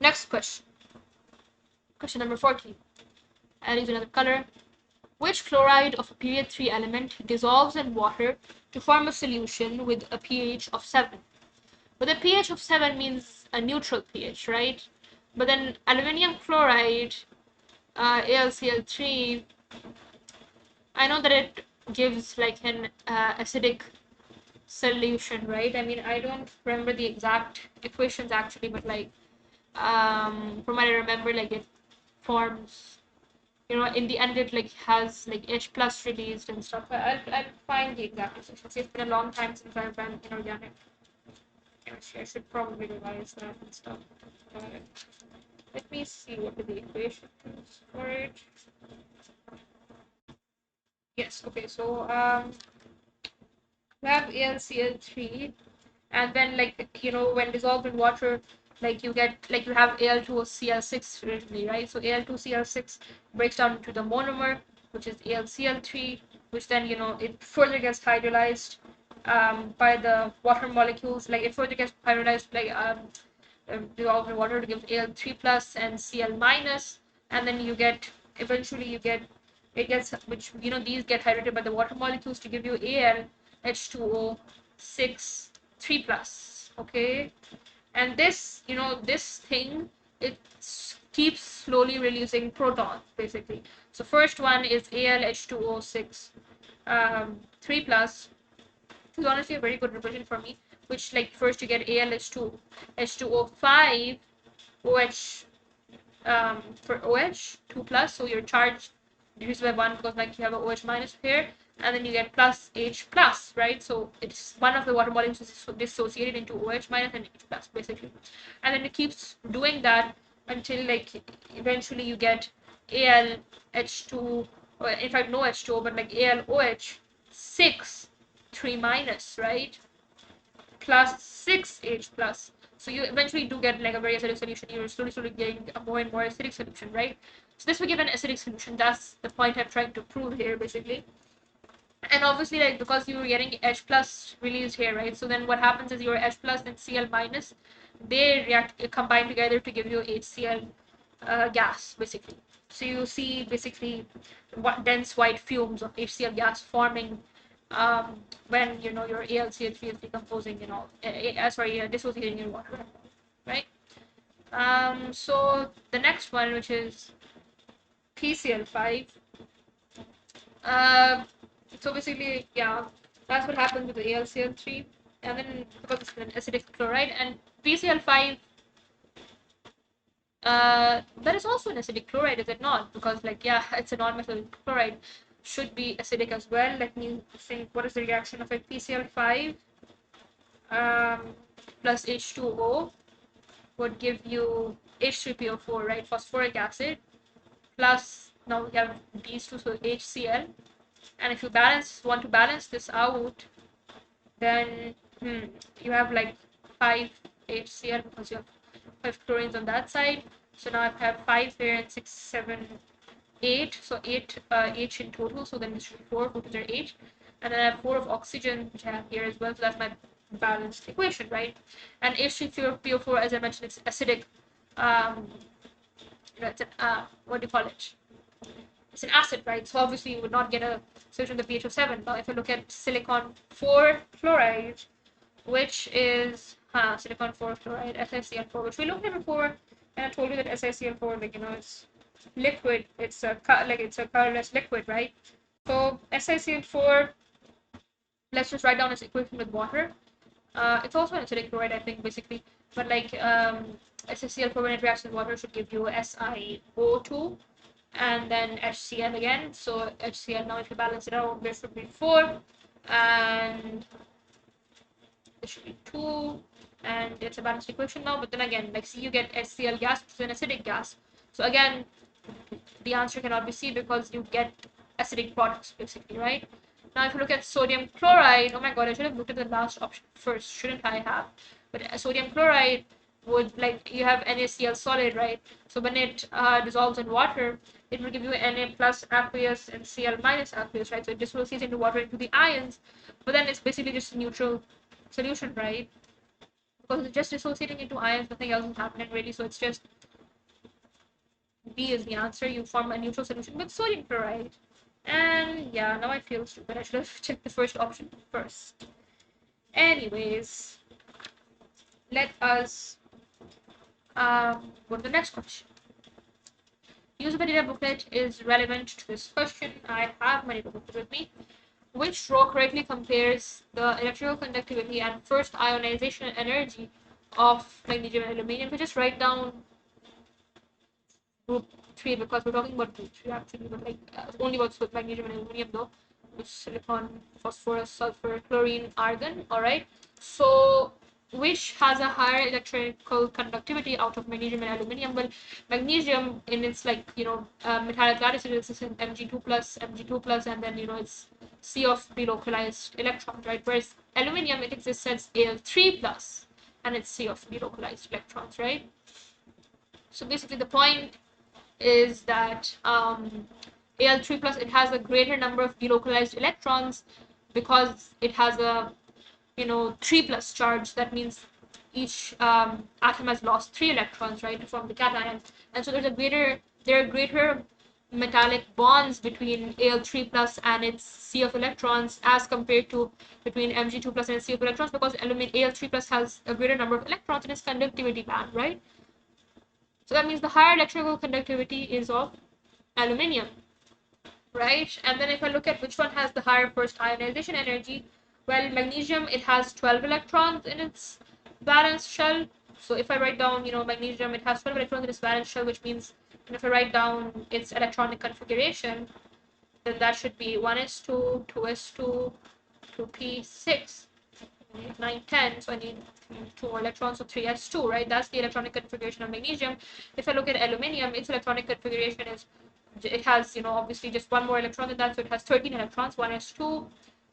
Next question. Question number 14. I'll use another color. Which chloride of a period 3 element dissolves in water to form a solution with a pH of 7? With a pH of 7 means a neutral pH, right? But then aluminium chloride, AlCl3, I know that it gives like an acidic solution, right? I mean, I don't remember the exact equations actually, but like from what I remember, like it forms, in the end it like has like H plus released and stuff. I'll find the exact equations. It's been a long time since I've done inorganic chemistry. I should probably revise that and stuff. Let me see what are the equations for it. Yes, okay, so we have AlCl3, and then like when dissolved in water, like you get like you have Al2Cl6 originally, right? So Al2Cl6 breaks down into the monomer, which is AlCl3, which then it further gets hydrolyzed by the water molecules. Like it further gets hydrolyzed, like dissolved in water to give Al3 plus and Cl minus, and then you get eventually you get it gets which these get hydrated by the water molecules to give you Al H2O 6 3 plus. Okay, and this thing, it keeps slowly releasing protons basically. So first one is Al H2O 6 3 plus. This is honestly a very good revision for me, which like first you get Al H2O 5 OH for OH 2 plus, so your charge decreases by 1 because like you have a OH minus here, and then you get plus H plus, right? So it's one of the water molecules is dissociated into OH minus and H plus basically, and then it keeps doing that until like eventually you get Al H2, or in fact no H2O, but like Al OH 6 3 minus, right? Plus 6H plus. So you eventually do get like a very acidic solution. You're slowly getting a more and more acidic solution, right? So this will give an acidic solution. That's the point I'm trying to prove here, basically. And obviously, like because you're getting H plus released here, right? So then what happens is your H plus and Cl minus, they combine together to give you HCl gas, basically. So you see basically what dense white fumes of HCl gas forming when your AlCl3 is decomposing, dissociating your water, right? So the next one, which is PCl5. So basically, yeah, that's what happens with the AlCl3, and then because it's an acidic chloride, and PCl5. That is also an acidic chloride, is it not? Because like yeah, it's a non-methyl chloride, should be acidic as well. Let me think. What is the reaction of a PCl5 plus H2O would give you H3PO4, right? Phosphoric acid plus now we have these two, so HCl. And if you want to balance this out, then you have like 5 HCl because you have 5 chlorines on that side. So now I have 5 here and 6, 7, 8. So 8 H in total. So then this should be 4. 4 to 8. And then I have 4 of oxygen, which I have here as well. So that's my balanced equation, right? And H3PO4, as I mentioned, it's acidic. It's an what do you call it? It's an acid, right? So obviously you would not get a solution with the pH of 7. Now if I look at silicon 4 chloride, which is silicon 4 chloride, SiCl4, which we looked at before, and I told you that SiCl4, like it's liquid, it's a colorless liquid, right? So SiCl4, let's just write down its equation with water. It's also an acidic chloride, I think, basically, but like SiCl4 when it reacts with water should give you SiO2 and then HCl again. So HCl, now if you balance it out, there should be 4 and there should be 2, and it's a balanced equation now. But then again, like see, you get HCl gas, which is an acidic gas. So again, the answer cannot be C because you get acidic products basically, right? Now if you look at sodium chloride, oh my god, I should have looked at the last option first, shouldn't I have? But sodium chloride would, like, you have NaCl solid, right? So when it dissolves in water, it will give you Na plus aqueous and Cl minus aqueous, right? So it dissociates into water into the ions, but then it's basically just a neutral solution, right? Because it's just dissociating into ions, nothing else is happening really. So it's just B is the answer. You form a neutral solution with sodium chloride. And yeah, now I feel stupid. I should have checked the first option first. Anyways, let us go to the next question. Use of a data booklet is relevant to this question. I have my data booklet with me. Which row correctly compares the electrical conductivity and first ionization energy of magnesium and aluminum? We just write down group 3 because we're talking about group 3 actually, but like only about magnesium and aluminum though, which silicon, phosphorus, sulfur, chlorine, argon. All right, so which has a higher electrical conductivity out of magnesium and aluminum? Well, magnesium in its metallic lattice is Mg2 plus, Mg2 plus, and then it's C of delocalized electrons, right? Whereas aluminum, it exists as Al3 plus and it's C of delocalized electrons, right? So basically the point is that Al3 plus, it has a greater number of delocalized electrons because it has a 3 plus charge. That means each atom has lost 3 electrons, right, to form the cation, and so there are greater metallic bonds between Al3 plus and its sea of electrons as compared to between Mg2 plus and its sea of electrons, because Al3 plus has a greater number of electrons in its conductivity band, right? So that means the higher electrical conductivity is of aluminium, right? And then if I look at which one has the higher first ionization energy, well, magnesium, it has 12 electrons in its valence shell. So if I write down, magnesium, it has 12 electrons in its valence shell, which means, and if I write down its electronic configuration, then that should be 1s2, 2s2, 2p6, 9, 10. So I need 2 more electrons, so 3s2, right? That's the electronic configuration of magnesium. If I look at aluminium, its electronic configuration is, it has, obviously just one more electron than that, so it has 13 electrons, 1s2,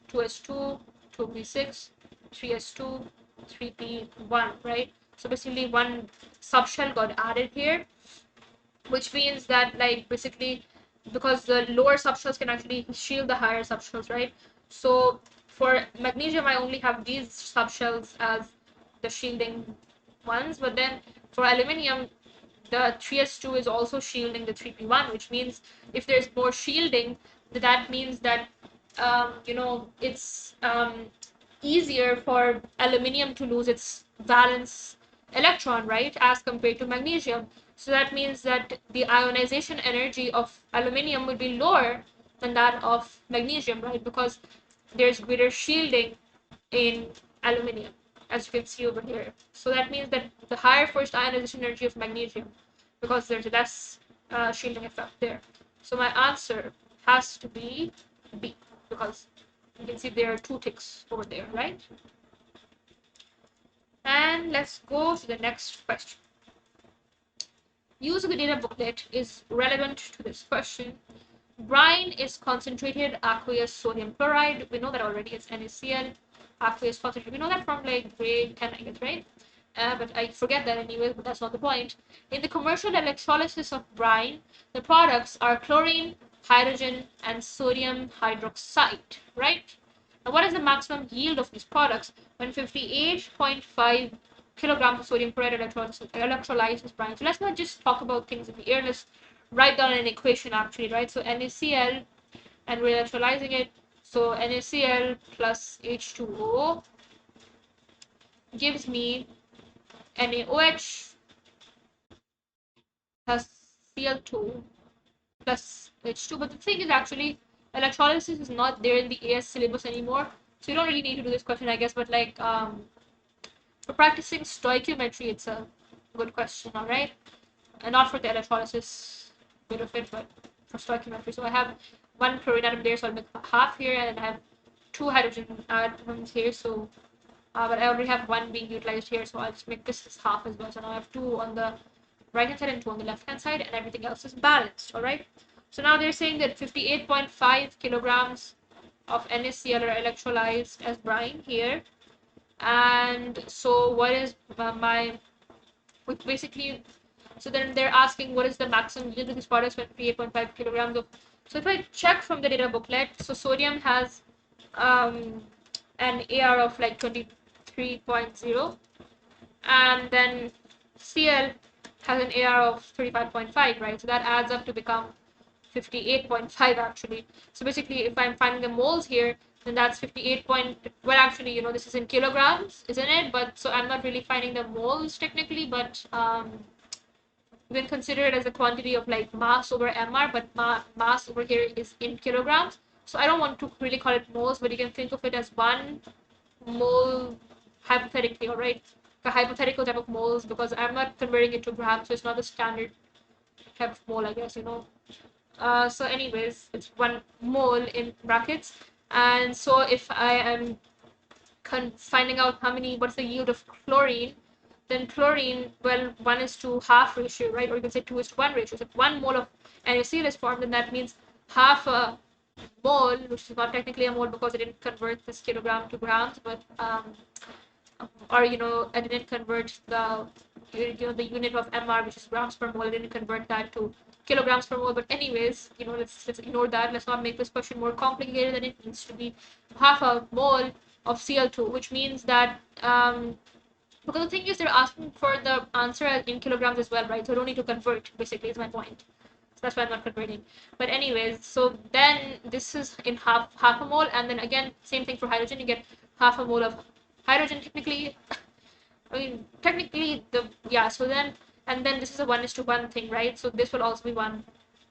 2s2, 2p6, 3s2, 3p1, right? So basically one subshell got added here, which means that, like, basically, because the lower subshells can actually shield the higher subshells, right? So for magnesium, I only have these subshells as the shielding ones, but then for aluminium, the 3s2 is also shielding the 3p1, which means if there's more shielding, that means that it's easier for aluminium to lose its valence electron, right, as compared to magnesium. So that means that the ionization energy of aluminium would be lower than that of magnesium, right, because there's greater shielding in aluminium, as you can see over here. So that means that the higher first ionization energy of magnesium, because there's less shielding effect there. So my answer has to be B, because you can see there are 2 ticks over there, right? And let's go to the next question. Use of the data booklet is relevant to this question. Brine is concentrated aqueous sodium chloride. We know that already. It's NaCl. Aqueous concentrated. We know that from like grade 10, I guess, right? But I forget that anyway, but that's not the point. In the commercial electrolysis of brine, the products are chlorine, hydrogen, and sodium hydroxide, right? Now, what is the maximum yield of these products when 58.5 kilograms of sodium chloride electrolyzes brine? So let's not just talk about things in the air. Let's write down an equation actually, right? So NaCl, and we're electrolyzing it. So NaCl plus H2O gives me NaOH plus Cl2 plus H2. But the thing is, actually, electrolysis is not there in the AS syllabus anymore, so you don't really need to do this question, I guess. But like for practicing stoichiometry, it's a good question, all right? And not for the electrolysis bit of it, but for stoichiometry. So I have 1 chlorine atom there, so I'll make half here, and I have 2 hydrogen atoms here. So but I already have 1 being utilized here, so I'll just make this half as well. So now I have 2 on the right hand side and 2 on the left hand side, and everything else is balanced. All right. So now they're saying that 58.5 kilograms of NaCl are electrolyzed as brine here, and so what is basically, so then they're asking what is the maximum yield of these products when 58.5 kilograms of. So if I check from the data booklet, so sodium has an AR of like 23.0, and then Cl has an AR of 35.5, right? So that adds up to become 58.5 actually. So basically, if I'm finding the moles here, then that's 58 point, well, actually, this is in kilograms, isn't it? But so I'm not really finding the moles technically, but you can consider it as a quantity of like mass over mr, but mass over here is in kilograms. So I don't want to really call it moles, but you can think of it as 1 mole hypothetically, all right? A hypothetical type of moles, because I'm not converting it to grams, so it's not the standard type of mole, I guess, so anyways, it's 1 mole in brackets. And so if I am finding out what's the yield of chlorine, then chlorine, well, 1:2 ratio, right? Or you can say 2:1 ratio. So if 1 mole of NaCl is formed, then that means half a mole, which is not technically a mole because I didn't convert this kilogram to grams, but or I didn't convert the the unit of mr, which is grams per mole. I didn't convert that to kilograms per mole. But anyways, let's ignore that. Let's not make this question more complicated than it needs to be. Half a mole of Cl2, which means that Because the thing is, they're asking for the answer in kilograms as well, right? So I don't need to convert, basically, is my point. So that's why I'm not converting. But anyways, so then this is in half a mole, and then again, same thing for hydrogen, you get half a mole of hydrogen technically. I mean, technically, so then, and then this is a 1:1 thing, right? So this will also be 1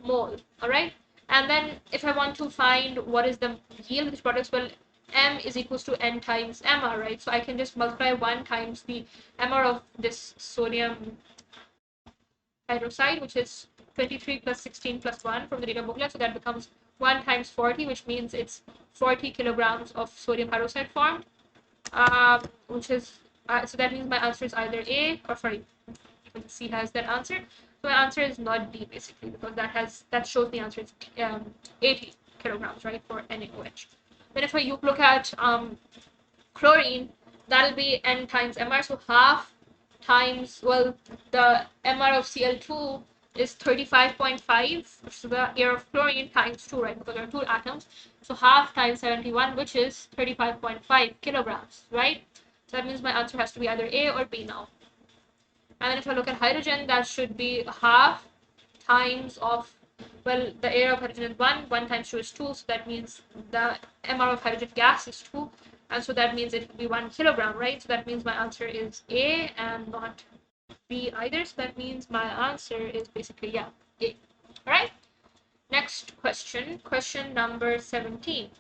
mole, all right? And then if I want to find what is the yield of these products, well, M is equals to N times MR, right? So I can just multiply 1 times the MR of this sodium hydroxide, which is 23 plus 16 plus 1 from the data booklet. So that becomes 1 times 40, which means it's 40 kilograms of sodium hydroxide formed, which is, so that means my answer is either A, or sorry, C has that answer. So my answer is not D, basically, because that shows the answer is 80 kilograms, right, for NaOH. Then if you look at chlorine, that'll be N times MR, so half times, well, the MR of Cl2 is 35.5, so the air of chlorine times 2, right, because there are 2 atoms. So half times 71, which is 35.5 kilograms, right? So that means my answer has to be either A or B now. And then if I look at hydrogen, that should be half times of, well, the area of hydrogen is 1 times 2 is 2, so that means the MR of hydrogen gas is 2, and so that means it will be 1 kilogram, right? So that means my answer is A and not B either, so that means my answer is basically, yeah, A. All right, next question number 17.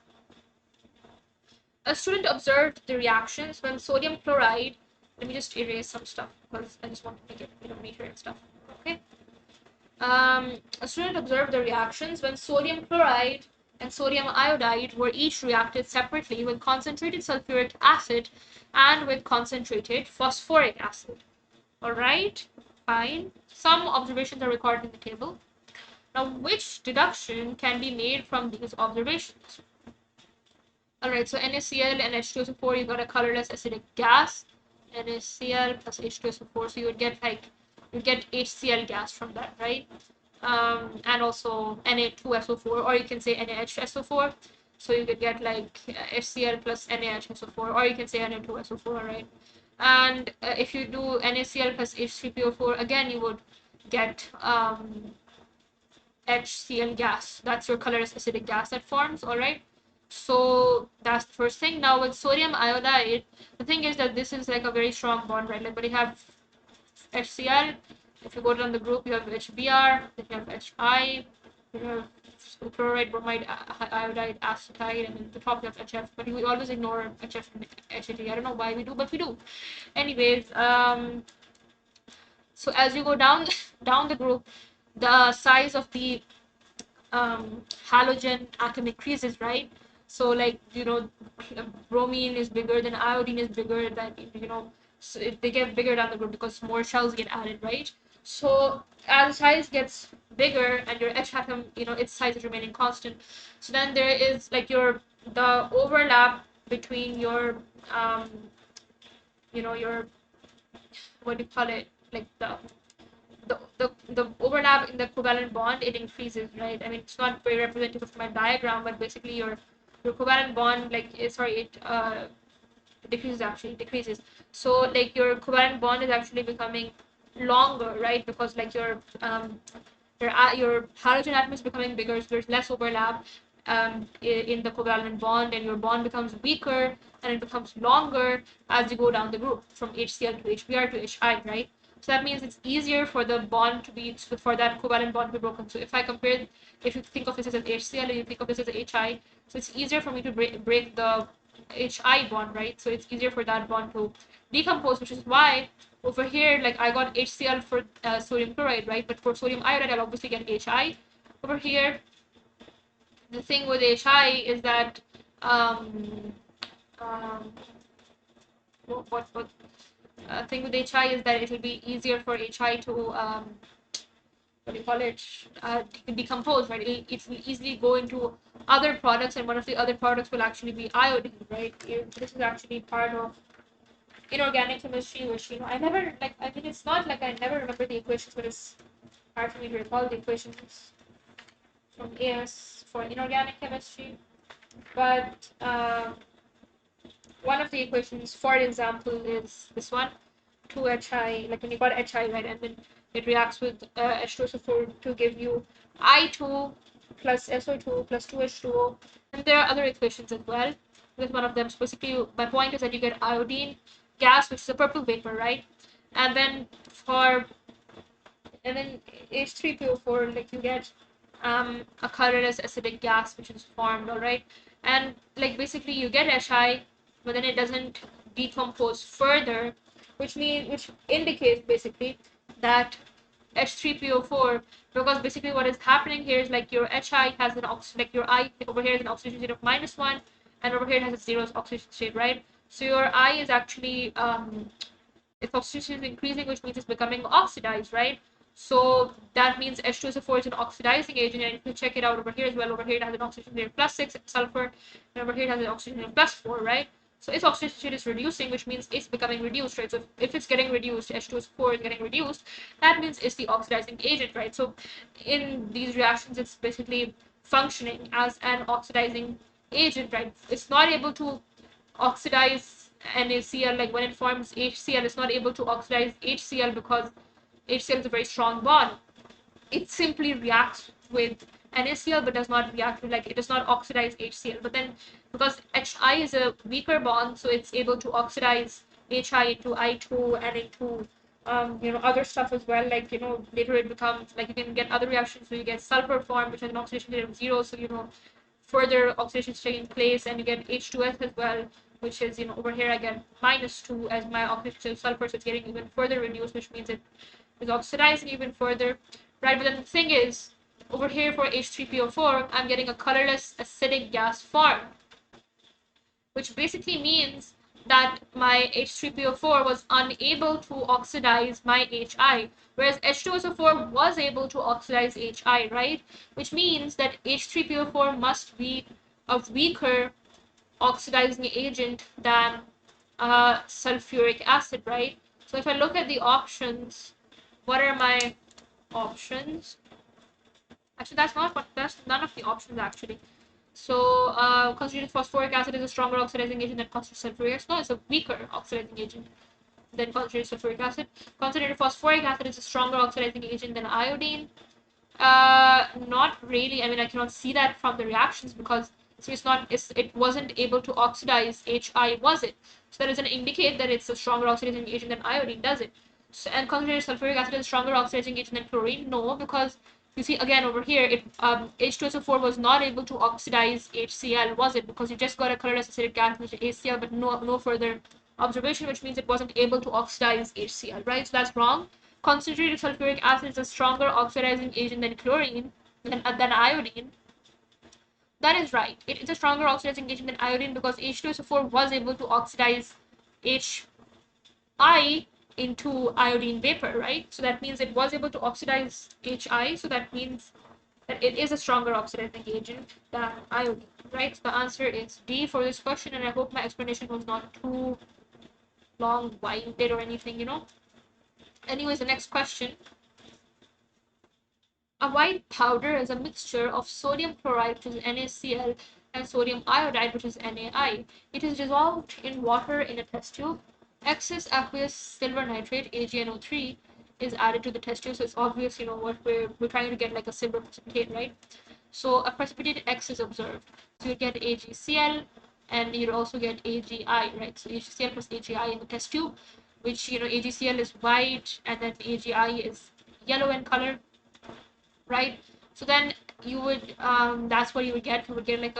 A student observed the reactions when sodium chloride, let me just erase some stuff because I just want to make it, neater and stuff, okay? A student observed the reactions when sodium chloride and sodium iodide were each reacted separately with concentrated sulfuric acid and with concentrated phosphoric acid. All right, fine. Some observations are recorded in the table. Now, which deduction can be made from these observations? All right, so NaCl and H2SO4, you got a colorless acidic gas. NaCl plus H2SO4, so you would get HCl gas from that, right? And also Na2SO4, or you can say NaHSO4. So you could get like HCl plus NaHSO4, or you can say Na2SO4, right? And if you do NaCl plus H3PO4, again you would get HCl gas. That's your colorless acidic gas that forms, all right? So that's the first thing. Now with sodium iodide, the thing is that this is like a very strong bond, right? Like, but you have HCl. If you go down the group, you have HBr, then you have HI, you have chloride, bromide, iodide, acetate, and then the top you have HF. But we always ignore HF and HAT. I don't know why we do, but we do. Anyways, so as you go down down the group, the size of the halogen atom increases, right? So like, bromine is bigger, then iodine is bigger, than, so they get bigger down the group because more shells get added, right? So as the size gets bigger and your H atom, its size is remaining constant, so then there is like the overlap between your your, what do you call it, like the overlap in the covalent bond, it increases, right? I mean, it's not very representative of my diagram, but basically your covalent bond, like, it decreases. So like your covalent bond is actually becoming longer, right? Because like your halogen atom is becoming bigger, so there's less overlap in the covalent bond, and your bond becomes weaker and it becomes longer as you go down the group from HCl to HBr to HI, right? So that means it's easier for the bond for that covalent bond to be broken. So if you think of this as an HCl and you think of this as a HI, so it's easier for me to break the HI bond, right? So it's easier for that bond to decompose, which is why over here, like, I got HCl for sodium chloride, right? But for sodium iodide, I'll obviously get HI. Over here, the thing with HI is that um, what thing with HI is that it will be easier for HI to what do you call it, decompose, right? It will easily go into other products, and one of the other products will actually be iodine, right? This is actually part of inorganic chemistry, which I never, like, I mean, it's not like I never remember the equations, but it's hard for me to recall the equations from AS for inorganic chemistry. But one of the equations, for example, is this one. 2HI, like when you got HI, right, and then it reacts with H2SO4 to give you I2 plus SO2 plus 2H2O. And there are other equations as well with one of them. So basically, my point is that you get iodine gas, which is a purple vapor, right? And then H3PO4, like you get a colorless acidic gas which is formed, all right? And like basically you get HI, but then it doesn't decompose further, which indicates basically that H3PO4, because basically what is happening here is like your HI has an like your I over here is an oxidation state of -1, and over here it has a 0 oxidation state, right? So your I is actually its oxidation is increasing, which means it's becoming oxidized, right? So that means H2SO4 is an oxidizing agent, and if you check it out over here as well, over here it has an oxidation rate of +6 sulfur, and over here it has an oxidation rate of +4, right? So its oxidation rate is reducing, which means it's becoming reduced, right? So if it's getting reduced, H2SO4 is getting reduced, that means it's the oxidizing agent, right? So in these reactions, it's basically functioning as an oxidizing agent, right? It's not able to oxidize NaCl, like when it forms HCl, it's not able to oxidize HCl because HCl is a very strong bond. It simply reacts with NaCl but does not react with, like, it does not oxidize HCl. But then because HI is a weaker bond, so it's able to oxidize HI into I2 and into other stuff as well. Like, later it becomes like you can get other reactions, so you get sulfur form, which has an oxidation rate of 0, so further oxidation is taking place, and you get H2S as well, which is, over here I get -2 as my oxidation of sulfur, so it's getting even further reduced, which means it is oxidizing even further, right? But then the thing is, over here for H3PO4, I'm getting a colorless acidic gas form, which basically means that my H3PO4 was unable to oxidize my HI, whereas H2SO4 was able to oxidize HI, right? Which means that H3PO4 must be a weaker oxidizing agent than sulfuric acid, right? So if I look at the options, what are my options? Actually, that's none of the options actually. So, concentrated phosphoric acid is a stronger oxidizing agent than concentrated sulfuric acid. No, it's a weaker oxidizing agent than concentrated sulfuric acid. Concentrated phosphoric acid is a stronger oxidizing agent than iodine. Not really. I mean, I cannot see that from the reactions because it wasn't able to oxidize HI, was it? So that doesn't indicate that it's a stronger oxidizing agent than iodine, does it? So, and concentrated sulfuric acid is a stronger oxidizing agent than chlorine? No, because you see again over here, H2SO4 was not able to oxidize HCl, was it? Because you just got a colorless acidic gas, which is HCl, but no further observation, which means it wasn't able to oxidize HCl, right? So that's wrong. Concentrated sulfuric acid is a stronger oxidizing agent than chlorine, than iodine. That is right. It is a stronger oxidizing agent than iodine because H2SO4 was able to oxidize HI into iodine vapor, right? So that means it was able to oxidize HI, so that means that it is a stronger oxidizing agent than iodine, right? So the answer is D for this question, and I hope my explanation was not too long-winded or anything. Anyways, the next question. A white powder is a mixture of sodium chloride, which is NaCl, and sodium iodide, which is NaI. It is dissolved in water in a test tube. Excess aqueous silver nitrate, AgNO3, is added to the test tube, so it's obvious, what we're trying to get, like a silver precipitate, right? So a precipitated X is observed. So you get AgCl, and you'll also get AgI, right? So AgCl plus AgI in the test tube, which, AgCl is white, and then AgI is yellow in color, right? So then you would, that's what you would get. You would get like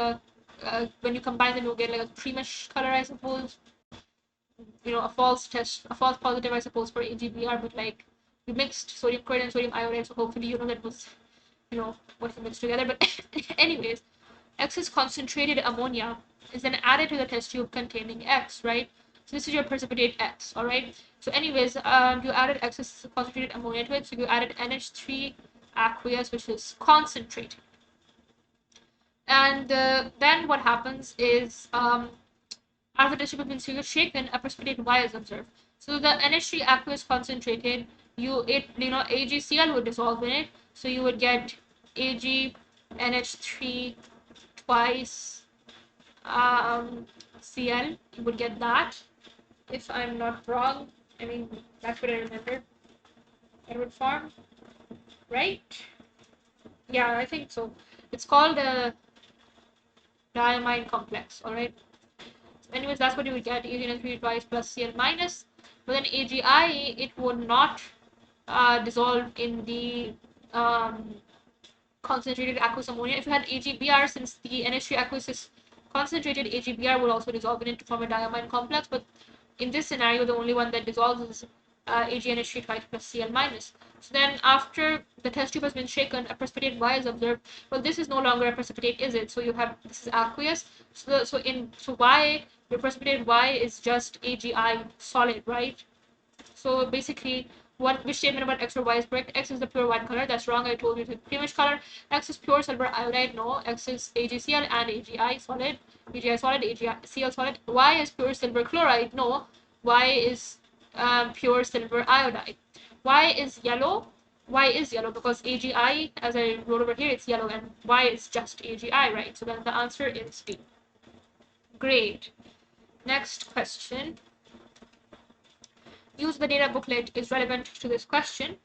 when you combine them, you'll get like a creamish color, I suppose. A false positive, I suppose, for AgBr, but like you mixed sodium chloride and sodium iodide, so hopefully that was, what you mixed together. But anyways, excess concentrated ammonia is then added to the test tube containing X, right? So this is your precipitate X, all right? So anyways, you added excess concentrated ammonia to it, so you added NH3 aqueous, which is concentrated. And then what happens is, as the test tube has been shaken, a precipitate Y is observed. So the NH3 aqueous concentrated, AgCl would dissolve in it, so you would get AgNH3 twice Cl. You would get that, if I'm not wrong. I mean, that's what I remember. Edward Farm, right? Yeah, I think so. It's called a diamine complex, alright? Anyways, that's what you would get, AgNH3 twice plus Cl minus. But then AgI, it would not dissolve in the concentrated aqueous ammonia. If you had AgBr, since the NH3 aqueous is concentrated, AgBr would also dissolve in it to form a diamine complex. But in this scenario, the only one that dissolves is AgNH3 twice plus Cl minus. So then after the test tube has been shaken, a precipitate Y is observed. Well, this is no longer a precipitate, is it? So you have, this is aqueous. So Y, your precipitate Y is just AgI solid, right? So basically, which statement about X or Y is correct? X is the pure white color. That's wrong. I told you the creamish color. X is pure silver iodide. No. X is AgCl and AgI solid. AgI solid, AgCl solid. Y is pure silver chloride. No. Y is pure silver iodide. Y is yellow. Y is yellow because AgI, as I wrote over here, it's yellow, and Y is just AgI, right? So then the answer is B. Great. Next question. Use the data booklet is relevant to this question.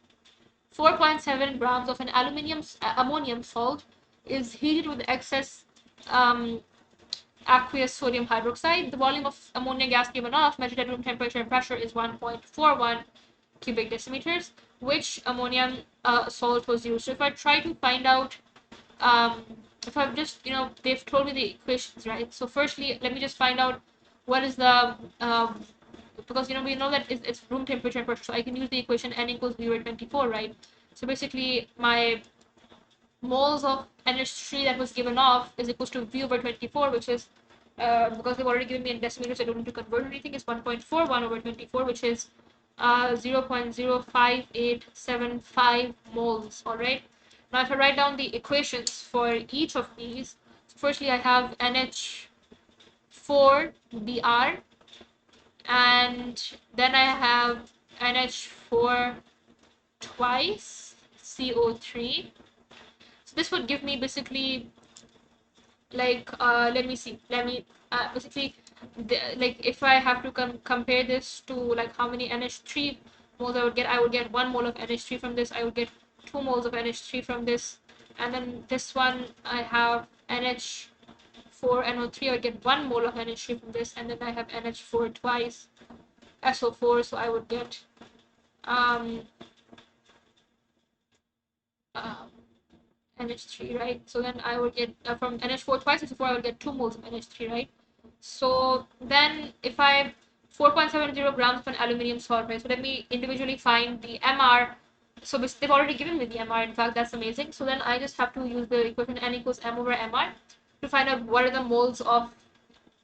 4.7 grams of an ammonium salt is heated with excess aqueous sodium hydroxide. The volume of ammonia gas given off, measured at room temperature and pressure, is 1.41 cubic decimeters. Which ammonium salt was used? So if I try to find out, if I've just, they've told me the equations, right? So firstly, let me just find out what is the because we know that it's room temperature and pressure, so I can use the equation N equals V over 24, right? So basically my moles of NH3 that was given off is equals to V over 24, which is because they've already given me in decimeters, so I don't need to convert anything. It's 1.41 over 24, which is 0.05875 moles. All right. Now if I write down the equations for each of these, so firstly I have NH4Br, and then I have NH4 twice CO3. So this would give me basically like let me basically like if I have to compare this to like how many NH3 moles I would get 1 mole of NH3 from this. I would get 2 moles of NH3 from this, and then this one I have NH4NO3. I would get 1 mole of NH3 from this, and then I have NH4 twice SO4, so I would get NH3, right? So then I would get from NH4 twice SO4, I would get 2 moles of NH3, right? So then if I 4.70 grams of an aluminium salt, right? So let me individually find the MR. So they've already given me the MR. In fact, that's amazing. So then I just have to use the equation N equals M over MR to find out what are the moles of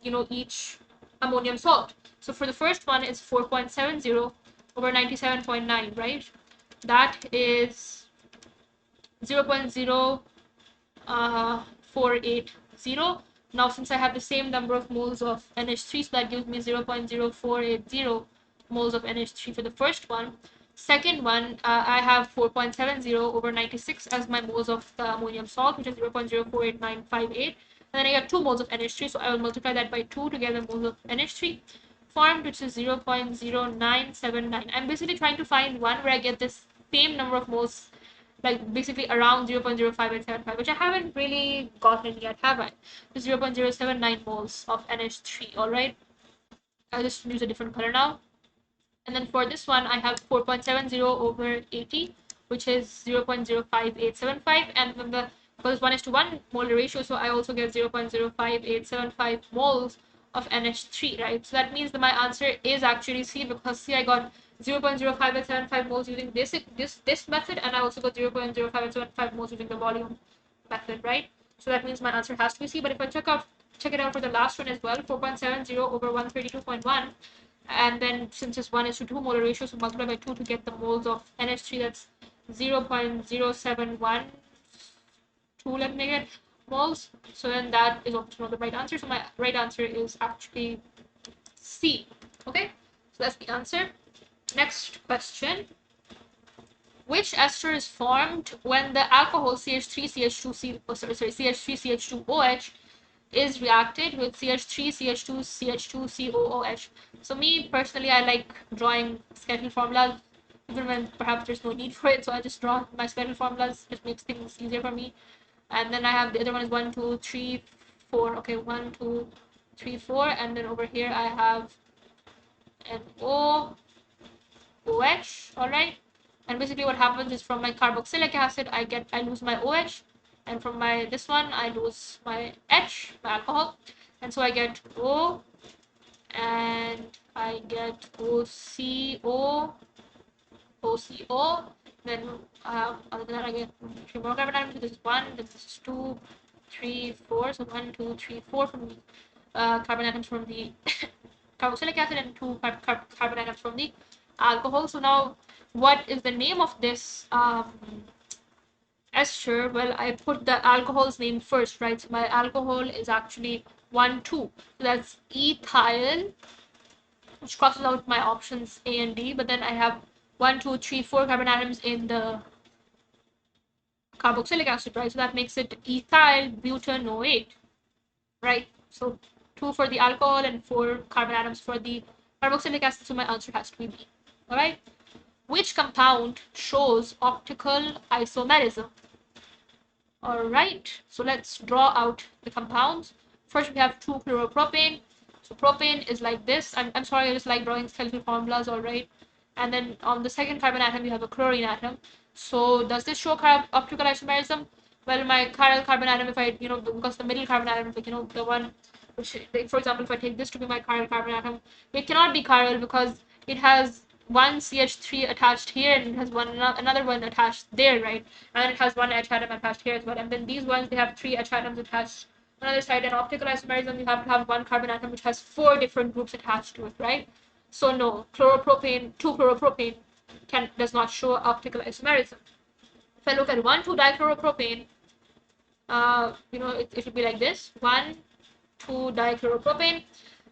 each ammonium salt. So for the first one, it's 4.70 over 97.9, right? That is 0.0480. Now since I have the same number of moles of NH3, so that gives me 0.0480 moles of NH3 for the first one. Second one, I have 4.70 over 96 as my moles of the ammonium salt, which is 0.048958. And then I have 2 moles of NH3, so I will multiply that by 2 to get the moles of NH3 formed, which is 0.0979. I'm basically trying to find one where I get this same number of moles, like basically around 0.05875, which I haven't really gotten yet, have I? It's 0.079 moles of NH3, alright? I'll just use a different color now. And then for this one, I have 4.70 over 80, which is 0.05875, and then because 1:1 molar ratio, so I also get 0.05875 moles of NH3, right? So that means that my answer is actually C, because C, I got 0.05875 moles using this method, and I also got 0.05875 moles using the volume method, right? So that means my answer has to be C. But if I check it out for the last one as well, 4.70 over 132.1, and then since it's 1:2 molar ratio, so multiply by 2 to get the moles of NH3, that's 0.0712, let me get moles. So then that is also not the right answer. So my right answer is actually C. Okay, so that's the answer. Next question. Which ester is formed when the alcohol CH3CH2OH is reacted with CH3, CH2, CH2, COOH. So me personally, I like drawing skeletal formulas even when perhaps there's no need for it. So I just draw my skeletal formulas. It makes things easier for me. And then I have the other one is 1, 2, 3, 4. Okay, 1, 2, 3, 4. And then over here I have an OH. All right. And basically what happens is from my carboxylic acid I lose my OH, and from my this one I lose my H, my alcohol, and so I get O, and I get OCO. Then other than that I get 3 more carbon atoms. So this is 1, this is 2, 3, 4. So 1, 2, 3, 4 from the carbon atoms from the carboxylic acid, and 2 carbon atoms from the alcohol. So now what is the name of this ester? Well, I put the alcohol's name first, right? So my alcohol is actually 1, 2. So that's ethyl, which crosses out my options A and D, but then I have 1, 2, 3, 4 carbon atoms in the carboxylic acid, right? So that makes it ethyl butanoate, right? So 2 for the alcohol and 4 carbon atoms for the carboxylic acid. So my answer has to be B. All right. Which compound shows optical isomerism? All right. So let's draw out the compounds. First, we have 2-chloropropane. So propane is like this. I'm sorry, I just like drawing skeletal formulas. All right. And then on the second carbon atom, you have a chlorine atom. So does this show optical isomerism? Well, my chiral carbon atom, if I, because the middle carbon atom, like, the one which, for example, if I take this to be my chiral carbon atom, it cannot be chiral because it has one CH3 attached here and it has another one attached there, right? And it has one H atom attached here as well. And then these ones, they have 3 H atoms attached on the other side. And optical isomerism, you have to have one carbon atom which has 4 different groups attached to it, right? So no, 2-chloropropane does not show optical isomerism. If I look at 1,2-dichloropropane, it would be like this: 1,2-dichloropropane.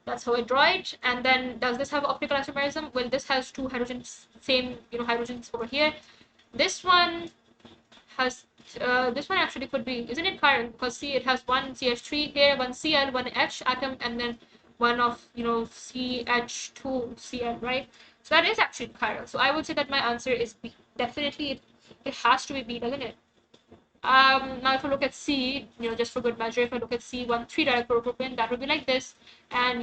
That's how I draw it. And then does this have optical isomerism? Well, this has 2 hydrogens, same hydrogens over here. This one has this one actually could be, isn't it chiral? Because see, it has one CH3 here, one Cl, one H atom, and then one of CH2Cl, right? So that is actually chiral. So I would say that my answer is B. Definitely, it has to be B, doesn't it? Now if I look at C, just for good measure, if I look at C, 1,3-dichloropropane, that would be like this. And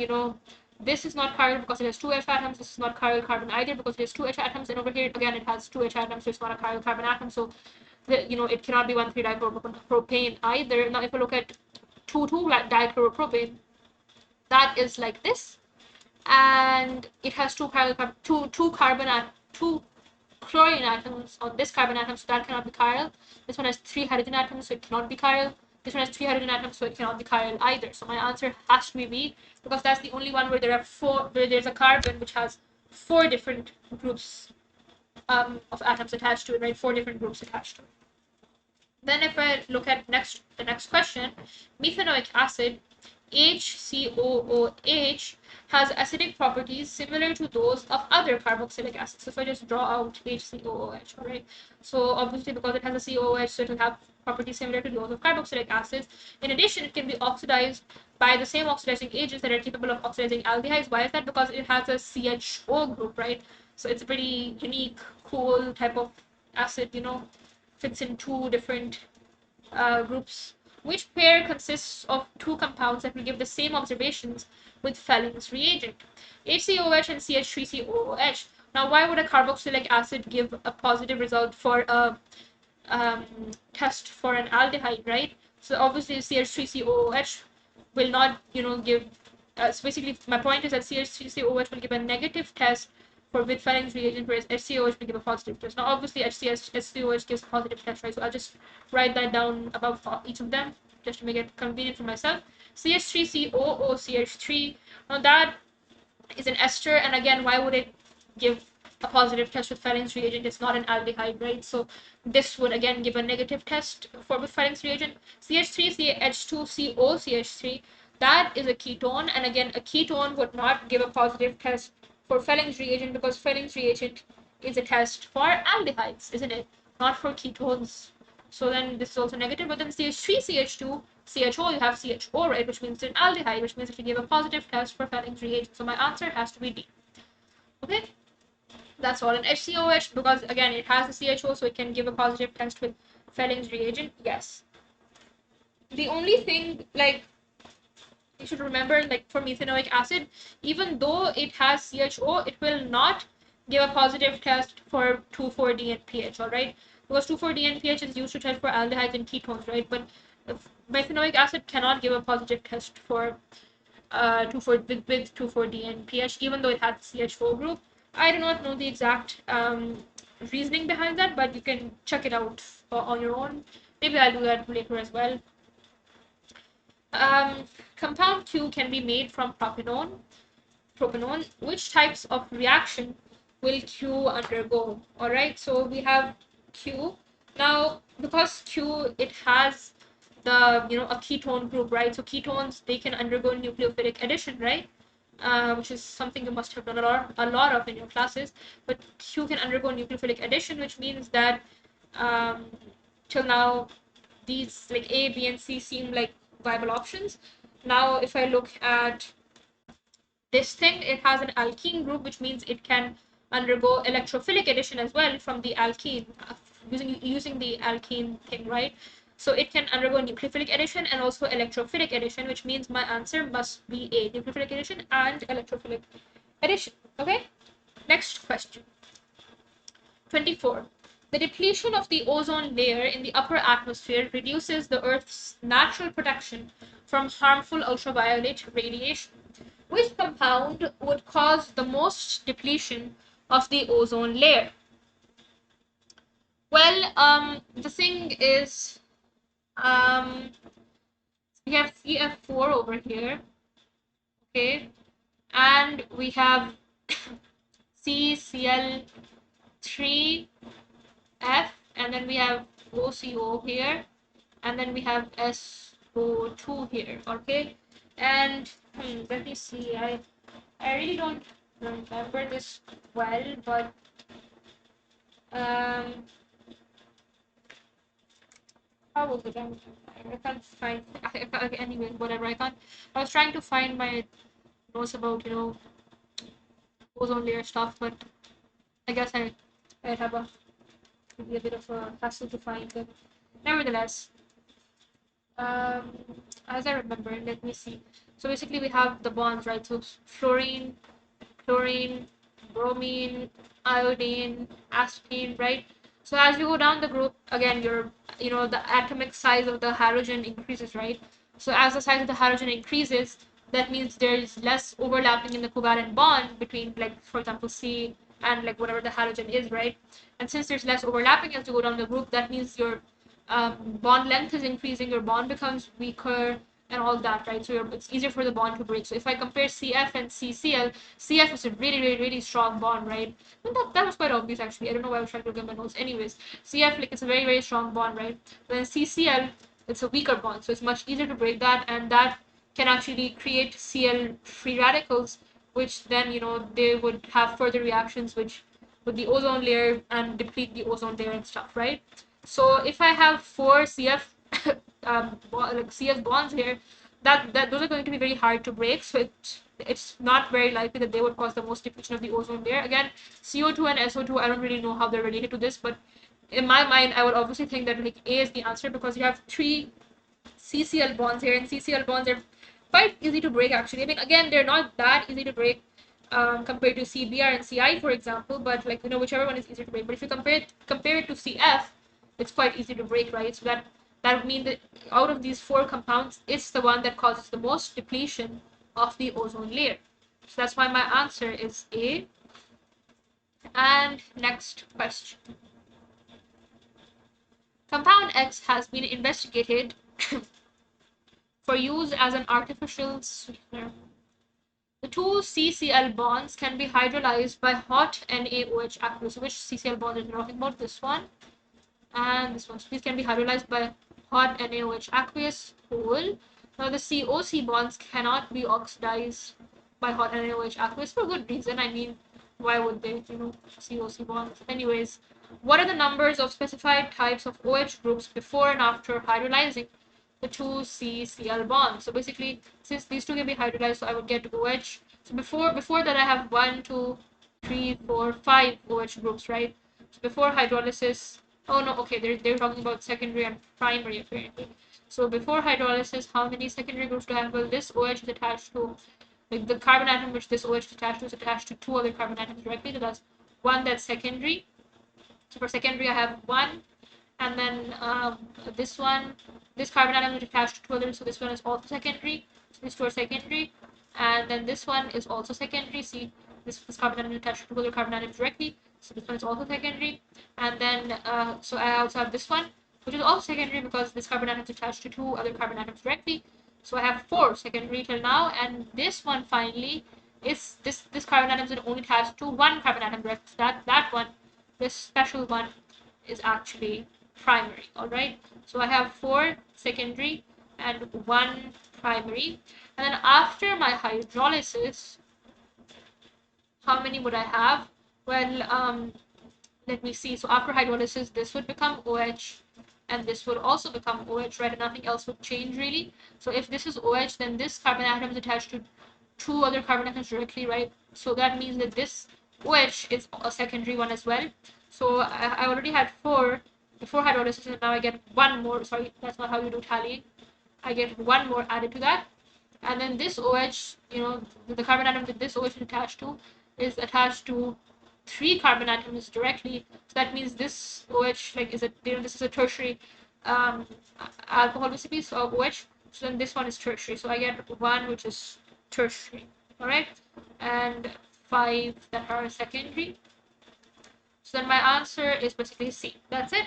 this is not chiral because it has 2 H atoms. This is not chiral carbon either because it has 2 H atoms. And over here again, it has 2 H atoms, so it's not a chiral carbon atom. So it cannot be 1,3-dichloropropane either. Now if I look at 2,2-dichloropropane, that is like this, and it has 2 chlorine atoms on this carbon atom, so that cannot be chiral. This one has 3 hydrogen atoms, so it cannot be chiral. This one has 3 hydrogen atoms, so it cannot be chiral either. So my answer has to be B, because that's the only one where there's a carbon which has 4 different groups of atoms attached to it, right? 4 different groups attached to it. Then if I look at the next question, methanoic acid, HCOOH, has acidic properties similar to those of other carboxylic acids. So if I just draw out HCOOH, all right? So obviously because it has a COOH, so it will have properties similar to those of carboxylic acids. In addition, it can be oxidized by the same oxidizing agents that are capable of oxidizing aldehydes. Why is that? Because it has a CHO group, right? So it's a pretty unique, cool type of acid, fits in 2 different groups. Which pair consists of 2 compounds that will give the same observations with Felling's reagent? HCOH and CH3COOH. Now, why would a carboxylic acid give a positive result for a test for an aldehyde, right? So obviously CH3COOH will not, give. So basically, my point is that CH3COOH will give a negative test with Felling's reagent, whereas HCOH will give a positive test. Now, obviously, HCOH gives a positive test, right? So I'll just write that down above each of them just to make it convenient for myself. CH3COOCH3. Now, that is an ester, and again, why would it give a positive test with Felling's reagent? It's not an aldehyde, right? So this would again give a negative test with Felling's reagent. CH3CH2COCH3. That is a ketone, and again, a ketone would not give a positive test for Felling's reagent because Felling's reagent is a test for aldehydes, isn't it? Not for ketones. So then this is also negative, but then CH3CH2 CHO, you have CHO, right, which means it's an aldehyde, which means if you give a positive test for Felling's reagent. So my answer has to be D. Okay, that's all. And HCOH, because again it has the CHO, so it can give a positive test with Felling's reagent. Yes. The only thing, like, you should remember, like for methanoic acid, even though it has CHO, it will not give a positive test for 2,4-DNPH, all right? Because 2,4-DNPH is used to test for aldehydes and ketones, right? But methanoic acid cannot give a positive test for 2,4-DNPH, even though it has CH4 group. I do not know the exact reasoning behind that, but you can check it out on your own. Maybe I'll do that later as well. Compound Q can be made from propanone. Which types of reaction will Q undergo? All right, so we have Q. Now, because Q, it has the, a ketone group, right? So ketones, they can undergo nucleophilic addition, right? Which is something you must have done a lot of in your classes. But Q can undergo nucleophilic addition, which means that till now, these like A, B, and C seem like viable options. Now, if I look at this thing, it has an alkene group, which means it can undergo electrophilic addition as well from the alkene, using the alkene thing, right? So it can undergo nucleophilic addition and also electrophilic addition, which means my answer must be A, nucleophilic addition and electrophilic addition. Okay, next question. 24. The depletion of the ozone layer in the upper atmosphere reduces the Earth's natural protection from harmful ultraviolet radiation. Which compound would cause the most depletion of the ozone layer? Well, the thing is, we have CF4 over here, okay, and we have CCl3F, and then we have OCO here, and then we have SO2 here, okay. And let me see, I really don't remember this well, but how was it? I can't find. Anyway, whatever. I can't. I was trying to find my notes about ozone layer stuff, but I guess I have maybe a bit of a hassle to find. But nevertheless, as I remember, let me see. So basically, we have the bonds, right? So fluorine, chlorine, bromine, iodine, asparine, right? So as you go down the group, again, the atomic size of the halogen increases, right? So as the size of the halogen increases, that means there is less overlapping in the covalent bond between, like, for example, C and like whatever the halogen is, right? And since there's less overlapping as you go down the group, that means your bond length is increasing, your bond becomes weaker, and all that, right? So it's easier for the bond to break. So if I compare CF and CCl, CF is a really, really, really strong bond, right? And that was quite obvious, actually. I don't know why I was trying to look at my notes. Anyways, CF, like, it's a very, very strong bond, right? Then CCl, it's a weaker bond, so it's much easier to break that, and that can actually create Cl free radicals, which then, they would have further reactions with the ozone layer and deplete the ozone layer and stuff, right? So if I have 4 CF like CF bonds here, that those are going to be very hard to break. So it's not very likely that they would cause the most depletion of the ozone layer. Again, CO2 and SO2, I don't really know how they're related to this, but in my mind, I would obviously think that like A is the answer, because you have 3 CCl bonds here, and CCl bonds are quite easy to break, actually. I mean, again, they're not that easy to break compared to CBr and CI, for example, but like, whichever one is easier to break. But if you compare it to CF, it's quite easy to break, right? So that would mean that out of these 4 compounds, it's the one that causes the most depletion of the ozone layer. So that's why my answer is A. And next question. Compound X has been investigated for use as an artificial sweetener. The 2 CCl bonds can be hydrolyzed by hot NaOH aqueous. So which CCl bond is talking about? This one and this one. So these can be hydrolyzed by hot NaOH aqueous. Cool. Now the COC bonds cannot be oxidized by hot NaOH aqueous for good reason. I mean, why would they? COC bonds. Anyways, what are the numbers of specified types of OH groups before and after hydrolyzing the two C-Cl bonds. So basically, since these two can be hydrolyzed, so I would get OH. So before that, I have 1, 2, 3, 4, 5 OH groups, right? So before hydrolysis, oh no, okay, they're talking about secondary and primary apparently. So before hydrolysis, how many secondary groups do I have? Well, this OH is attached to, like the carbon atom which this OH is attached to is attached to two other carbon atoms directly. So that's one that's secondary. So for secondary, I have one, and then this one, this carbon atom is attached to two others, so this one is also secondary. So these two are secondary, and then this one is also secondary. See, this carbon atom is attached to two other carbon atoms directly, so this one is also secondary. And then so I also have this one, which is also secondary because this carbon atom is attached to two other carbon atoms directly. So I have four secondary till now, and this one finally is this carbon atom is only attached to one carbon atom direct. So that one, this special one, is actually primary. All right, so I have four secondary and one primary, and then after my hydrolysis, how many would I have? Well, let me see. So after hydrolysis, this would become OH, and this would also become OH, right? And nothing else would change really. So if this is OH, then this carbon atom is attached to two other carbon atoms directly, right? So that means that this OH is a secondary one as well. So I already had four before hydrolysis, and now I get one more. Sorry, that's not how you do tallying. I get one more added to that. And then this OH, the carbon atom that this OH is attached to three carbon atoms directly. So that means this OH, like, this is a tertiary alcohol basically, so OH. So then this one is tertiary. So I get one which is tertiary. All right, and five that are secondary. So then my answer is basically C. That's it.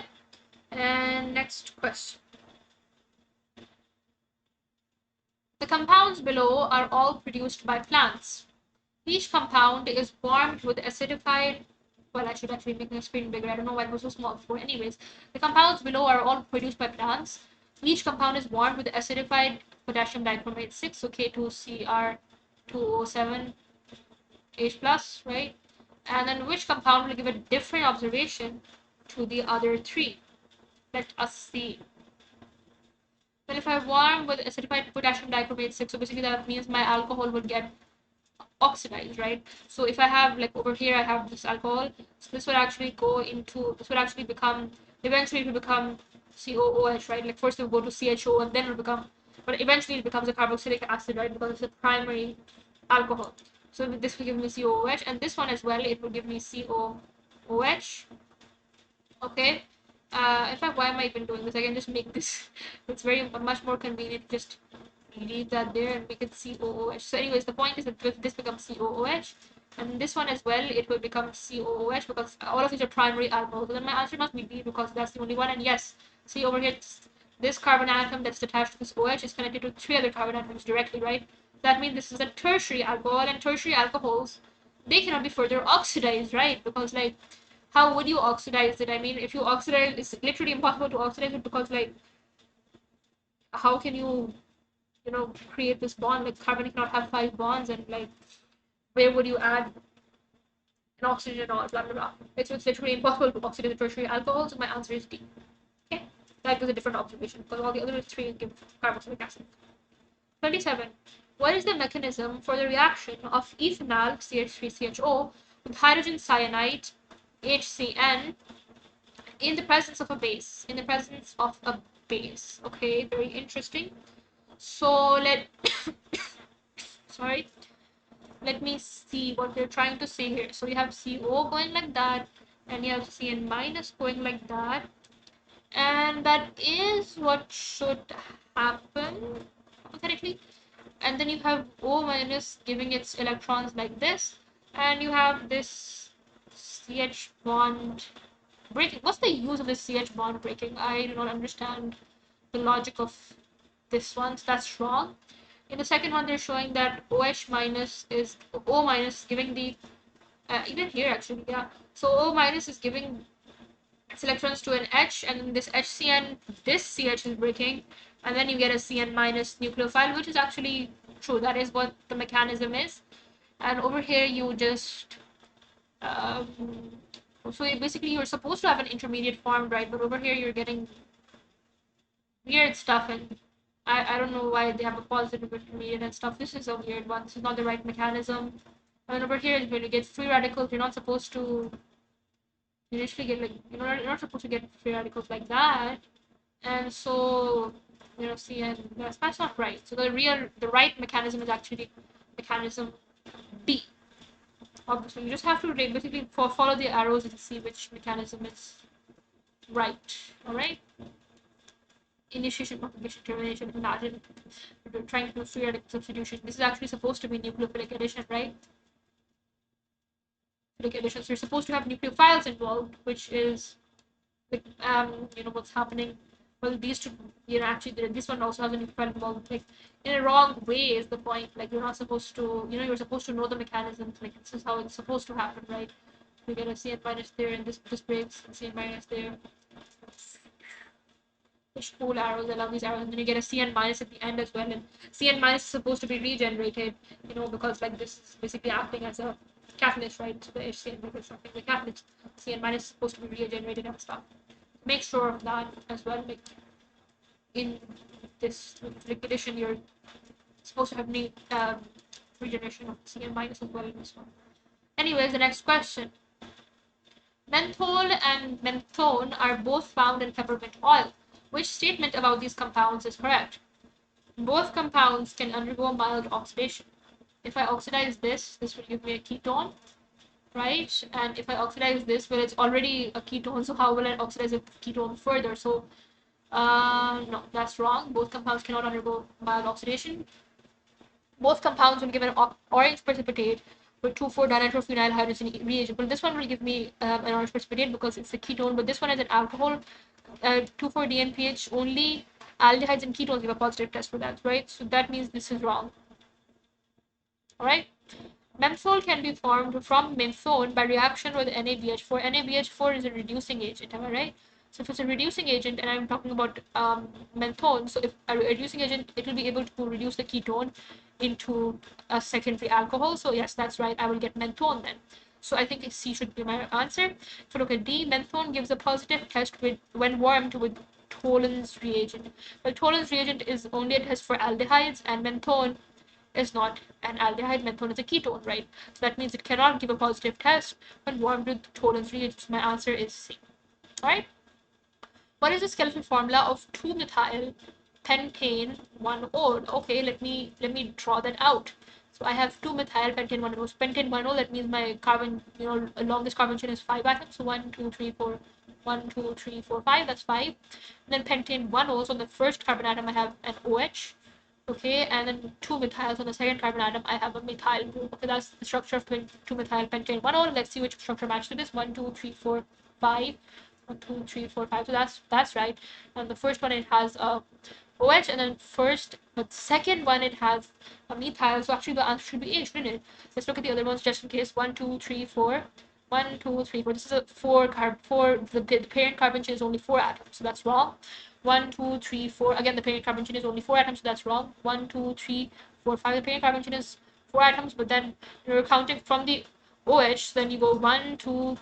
And next question. The compounds below are all produced by plants. Each compound is warmed with acidified. Well, I should actually make my screen bigger. I don't know why it was so small before. Anyways, the compounds below are all produced by plants. Each compound is warmed with acidified potassium dichromate 6, so K2Cr2O7H plus, right? And then which compound will give a different observation to the other three? Let us see. Well, if I warm with acidified potassium dichromate 6, so basically that means my alcohol would get oxidized, right? So if I have, like, over here I have this alcohol, so this would actually become, eventually it will become COOH, right? Like first it will go to CHO and then it will become, but eventually it becomes a carboxylic acid, right? Because it's a primary alcohol. So this will give me COOH, and this one as well, it will give me COOH. Okay. In fact, why am I even doing this? I can just make this. It's much more convenient. Just leave that there and make it COOH. So anyways, the point is that this becomes COOH, and this one as well, it will become COOH because all of these are primary alcohols. So then my answer must be B because that's the only one. And yes, see over here, this carbon atom that's attached to this OH is connected to three other carbon atoms directly, right? That means this is a tertiary alcohol, and tertiary alcohols, they cannot be further oxidized, right? Because, like, how would you oxidize it? I mean, if you oxidize, it's literally impossible to oxidize it because, like, how can you create this bond? Like, carbon cannot have 5 bonds, and, like, where would you add an oxygen and all, blah blah blah. So it's literally impossible to oxidize the tertiary alcohol. So my answer is D. Okay, that was a different observation because all the other three give carboxylic acid. 37. What is the mechanism for the reaction of ethanal CH3CHO with hydrogen cyanide HCN in the presence of a base? In the presence of a base. Okay, very interesting. So sorry, let me see what they're trying to say here. So you have CO going like that, and you have Cn minus going like that, and that is what should happen hypothetically. And then you have O minus giving its electrons like this, and you have this CH bond breaking. What's the use of this CH bond breaking? I do not understand the logic of this one, so that's wrong. In the second one, they're showing that OH minus is O minus giving the even here actually, yeah. So O minus is giving its electrons to an H, and this HCN, this CH is breaking, and then you get a Cn minus nucleophile, which is actually true. That is what the mechanism is. And over here, you just so basically you're supposed to have an intermediate formed, right? But over here you're getting weird stuff, and I don't know why they have a positive intermediate and stuff. This is a weird one. This is not the right mechanism. And over here, when you get free radicals, you're not supposed to. You usually get like you're not supposed to get free radicals like that. And so see, and that's not right. So the right mechanism is actually mechanism B. Obviously, you just have to basically follow the arrows and see which mechanism is right. All right. Initiation, propagation, termination. Imagine we're trying to do free radical substitution. This is actually supposed to be nucleophilic addition, right? Nucleophilic addition. So you're supposed to have nucleophiles involved, which is like what's happening. Well, these two, actually this one also has a nucleophile involved. Like in a wrong way is the point. Like you're not supposed to, you're supposed to know the mechanisms. Like this is how it's supposed to happen, right? We get a CN minus there, and this breaks, and CN minus there. Push pull arrows, I love these arrows, and then you get a CN minus at the end as well. And CN minus is supposed to be regenerated, because like this is basically acting as a catalyst, right? So the HCN is something the catalyst. CN minus is supposed to be regenerated and stuff. Make sure of that as well. Like in this addition, you're supposed to have regeneration of CN minus as well in this one. Anyways, the next question. Menthol and menthone are both found in peppermint oil. Which statement about these compounds is correct? Both compounds can undergo mild oxidation. If I oxidize this will give me a ketone, right? And if I oxidize this, well, it's already a ketone, so how will I oxidize a ketone further? So, no, that's wrong. Both compounds cannot undergo mild oxidation. Both compounds will give an orange precipitate with 2,4-dinitrophenyl hydrogen reagent. But this one will give me an orange precipitate because it's a ketone, but this one is an alcohol. 2,4-DNPH, only aldehydes and ketones give a positive test for that, right? So that means this is wrong. All right. Menthol can be formed from menthone by reaction with NaBH4. NaBH4 is a reducing agent, am I right? So if it's a reducing agent, and I'm talking about menthone, so if a reducing agent, it will be able to reduce the ketone into a secondary alcohol. So yes, that's right. I will get menthone then. So I think C should be my answer. If you look at D, menthone gives a positive test when warmed with Tollens reagent. Well, Tollens reagent is only a test for aldehydes, and menthone is not an aldehyde. Menthone is a ketone, right? So that means it cannot give a positive test when warmed with Tollens reagent. So my answer is C. All right. What is the skeletal formula of 2-methyl pentane 1-ol? Okay, let me draw that out. So I have 2-methyl pentane 1-ol. So pentane 1-ol, that means my carbon, longest carbon chain is 5 atoms. So 1, 2, 3, 4, 1, 2, 3, 4, 5. That's 5. And then pentane 1-ol. So on the first carbon atom, I have an OH. Okay, and then 2 methyls on the second carbon atom, I have a methyl group. Okay, that's the structure of 2-methyl pentane 1-ol. Let's see which structure matches to this. 1, 2, 3, 4, 5. 1, 2, 3, 4, 5. So that's right. And the first one, it has a OH, and then the second one, it has a methyl. So actually the answer should be A, shouldn't it? Let's look at the other ones just in case. 1, 2, 3, 4. 1, 2, 3, 4. This is a 4 the parent carbon chain is only 4 atoms, so that's wrong. 1, 2, 3, 4. Again, the parent carbon chain is only 4 atoms, so that's wrong. 1, 2, 3, 4, 5. The parent carbon chain is 4 atoms, but then you're counting from the OH, so then you go 1, 2,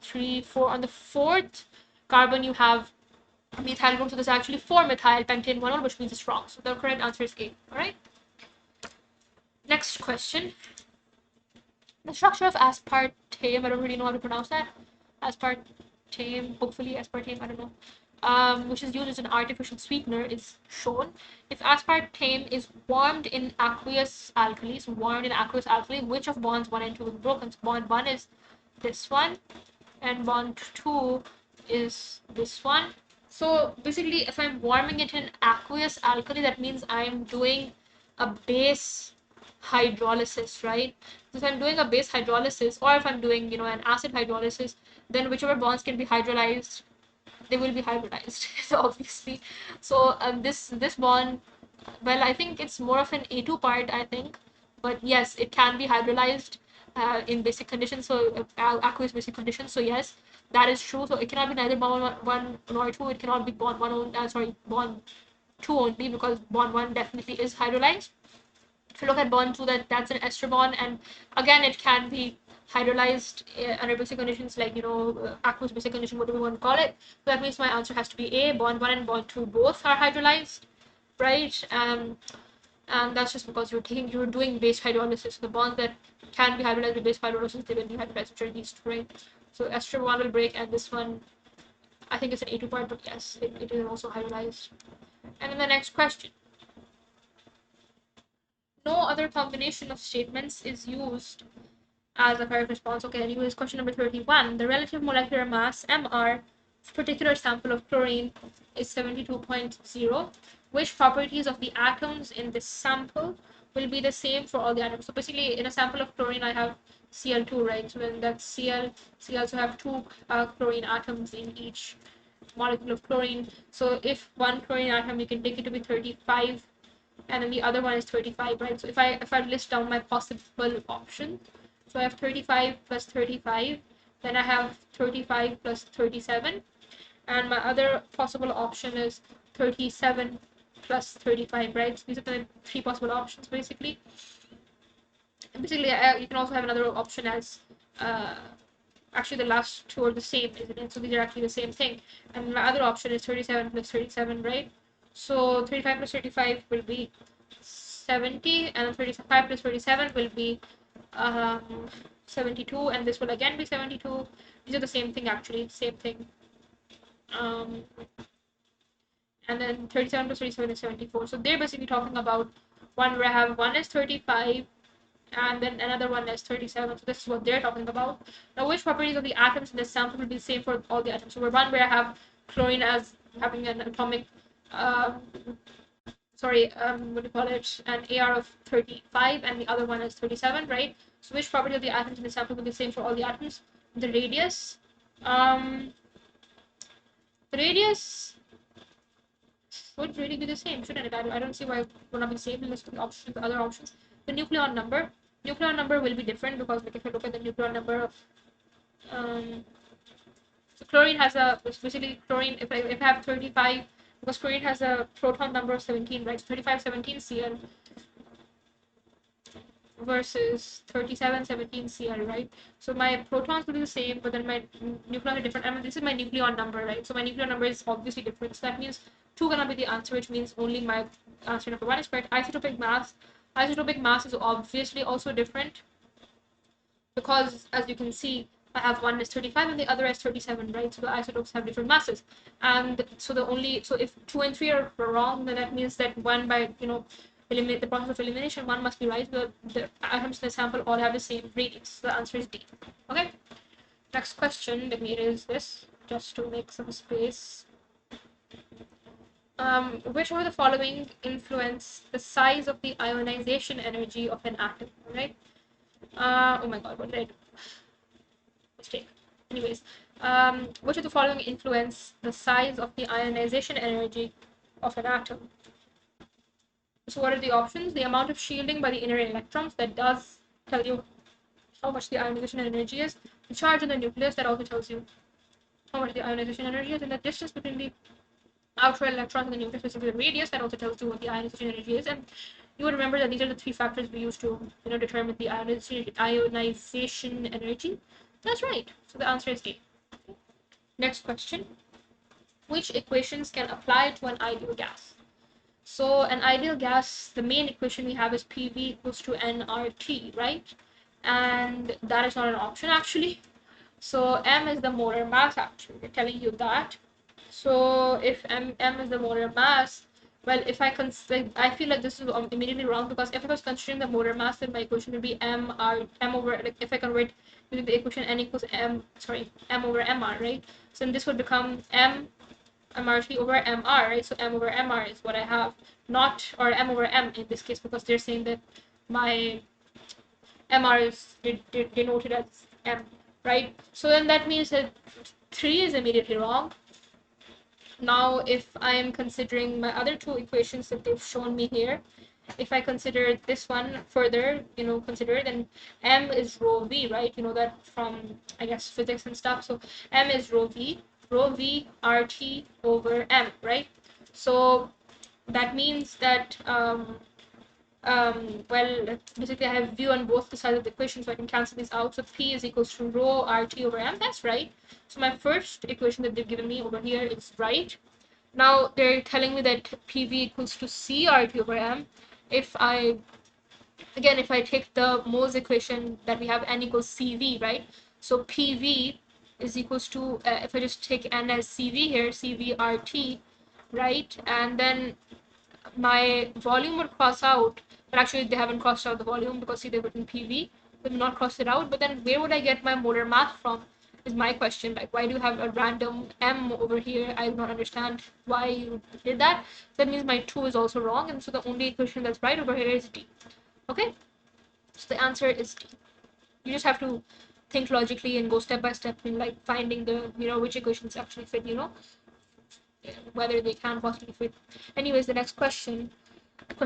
3, 4. On the fourth carbon, you have a methyl group, so there's actually 4-methyl pentane 1-ol, which means it's wrong. So the correct answer is A. All right. Next question. The structure of aspartame, I don't really know how to pronounce that. Aspartame, hopefully aspartame, I don't know. Which is used as an artificial sweetener, is shown. If aspartame is warmed in aqueous alkali, which of bonds 1 and 2 is broken? So bond 1 is this one, and bond 2 is this one. So basically, if I'm warming it in aqueous alkali, that means I'm doing a base hydrolysis, right? So if I'm doing a base hydrolysis, or if I'm doing, an acid hydrolysis, then whichever bonds can be hydrolyzed, they will be hybridized. So obviously, so this bond, well, I think it's more of an A2 part, I think, but yes, it can be hydrolyzed in basic conditions, so aqueous basic conditions. So yes, that is true. So it cannot be neither bond 1 nor 2. It cannot be bond 1 bond 2 only, because bond 1 definitely is hydrolyzed. If you look at bond 2, that's an ester bond, and again, it can be hydrolyzed under basic conditions, like aqueous basic condition, whatever you want to call it. So that means my answer has to be A. Bond 1 and bond 2 both are hydrolyzed. right? And that's just because you're doing base hydrolysis. The bonds that can be hydrolyzed with base hydrolysis, they will be hydrolyzed, which are these two, right? So ester one will break, and this one, I think it's an A2 part, but yes, it is also hydrolyzed. And then the next question. No other combination of statements is used as a correct response. Okay, anyways, question number 31. The relative molecular mass, MR, of particular sample of chlorine is 72.0. Which properties of the atoms in this sample will be the same for all the atoms? So basically, in a sample of chlorine, I have Cl2, right? So then that's Cl. So also have two chlorine atoms in each molecule of chlorine. So if one chlorine atom, you can take it to be 35, and then the other one is 35, right? So if I list down my possible options, so I have 35 plus 35, then I have 35 plus 37, and my other possible option is 37 plus 35, right? So these are the three possible options basically. And basically, you can also have another option as actually the last two are the same, isn't it? So these are actually the same thing. And my other option is 37 plus 37, right? So 35 plus 35 will be 70, and 35 plus 37 will be 72, and this will again be 72. These are the same thing, actually, same thing. And then 37 plus 37 is 74. So they're basically talking about one where I have one is 35 and then another one is 37. So this is what they're talking about. Now, which properties of the atoms in this sample will be the same for all the atoms? So we're one where I have chlorine as having an atomic what do you call it, an AR of 35, and the other one is 37, right? So which property of the atoms in the sample will be the same for all the atoms? The radius. The radius would really be the same, shouldn't it? I don't see why it would not be the same. Let's look at the options, the other options. The nucleon number. Nucleon number will be different because, like, if you look at the nucleon number of so chlorine has basically chlorine, if I have 35, because chlorine has a proton number of 17, right? So 35, 17 Cl versus 37, 17 Cl, right? So my protons will be the same, but then my nucleons are different. I mean, this is my nucleon number, right? So my nucleon number is obviously different. So that means 2 gonna be the answer, which means only my answer number 1 is correct. Isotopic mass. Isotopic mass is obviously also different because, as you can see, I have one is 35 and the other is 37, right? So the isotopes have different masses, and so if 2 and 3 are wrong, then that means that one, by eliminate the process of elimination, one must be right. The atoms in the sample all have the same radius. So the answer is D. Okay. Next question. Let me erase this just to make some space. Which of the following influence the size of the ionization energy of an atom? Right? Oh my God, what did I do? Mistake. Anyways, which of the following influence the size of the ionization energy of an atom? So what are the options? The amount of shielding by the inner electrons, that does tell you how much the ionization energy is. The charge in the nucleus, that also tells you how much the ionization energy is. And the distance between the outer electrons and the nucleus, specifically the radius, that also tells you what the ionization energy is. And you would remember that these are the three factors we use to determine the ionization energy. That's right. So the answer is D. Next question. Which equations can apply to an ideal gas? So an ideal gas, the main equation we have is PV equals to nRT, right? And that is not an option actually. So M is the molar mass, actually. We're telling you that. So if M is the molar mass, well, if I feel like this is immediately wrong, because if I was considering the molar mass, then my equation would be M over, like, if I convert using the equation N equals M over Mr, right? So then this would become M MRT over MR, right? So M over MR is what I have, not, or M over M in this case, because they're saying that my MR is denoted as M, right? So then that means that 3 is immediately wrong. Now, if I am considering my other two equations that they've shown me here, if I consider this one further, then M is rho V, right? You know that from, I guess, physics and stuff. So M is rho V RT over M, right? So that means that, well, basically I have V on both the sides of the equation, so I can cancel these out. So P is equals to rho RT over M. That's right. So my first equation that they've given me over here is right. Now they're telling me that PV equals to CRT/M. If I take the Mohs equation that we have, N equals CV, right? So PV is equals to, if I just take N as CV here, CVRT, right? And then my volume would cross out, but actually they haven't crossed out the volume because see, they've written PV, they've not crossed it out. But then where would I get my molar mass from is my question. Like, why do you have a random M over here? I do not understand why you did that. So that means my 2 is also wrong, and so the only equation that's right over here is D. Okay, so the answer is D. You just have to think logically and go step by step in like finding the, which equations actually fit, whether they can possibly fit. Anyways, the next question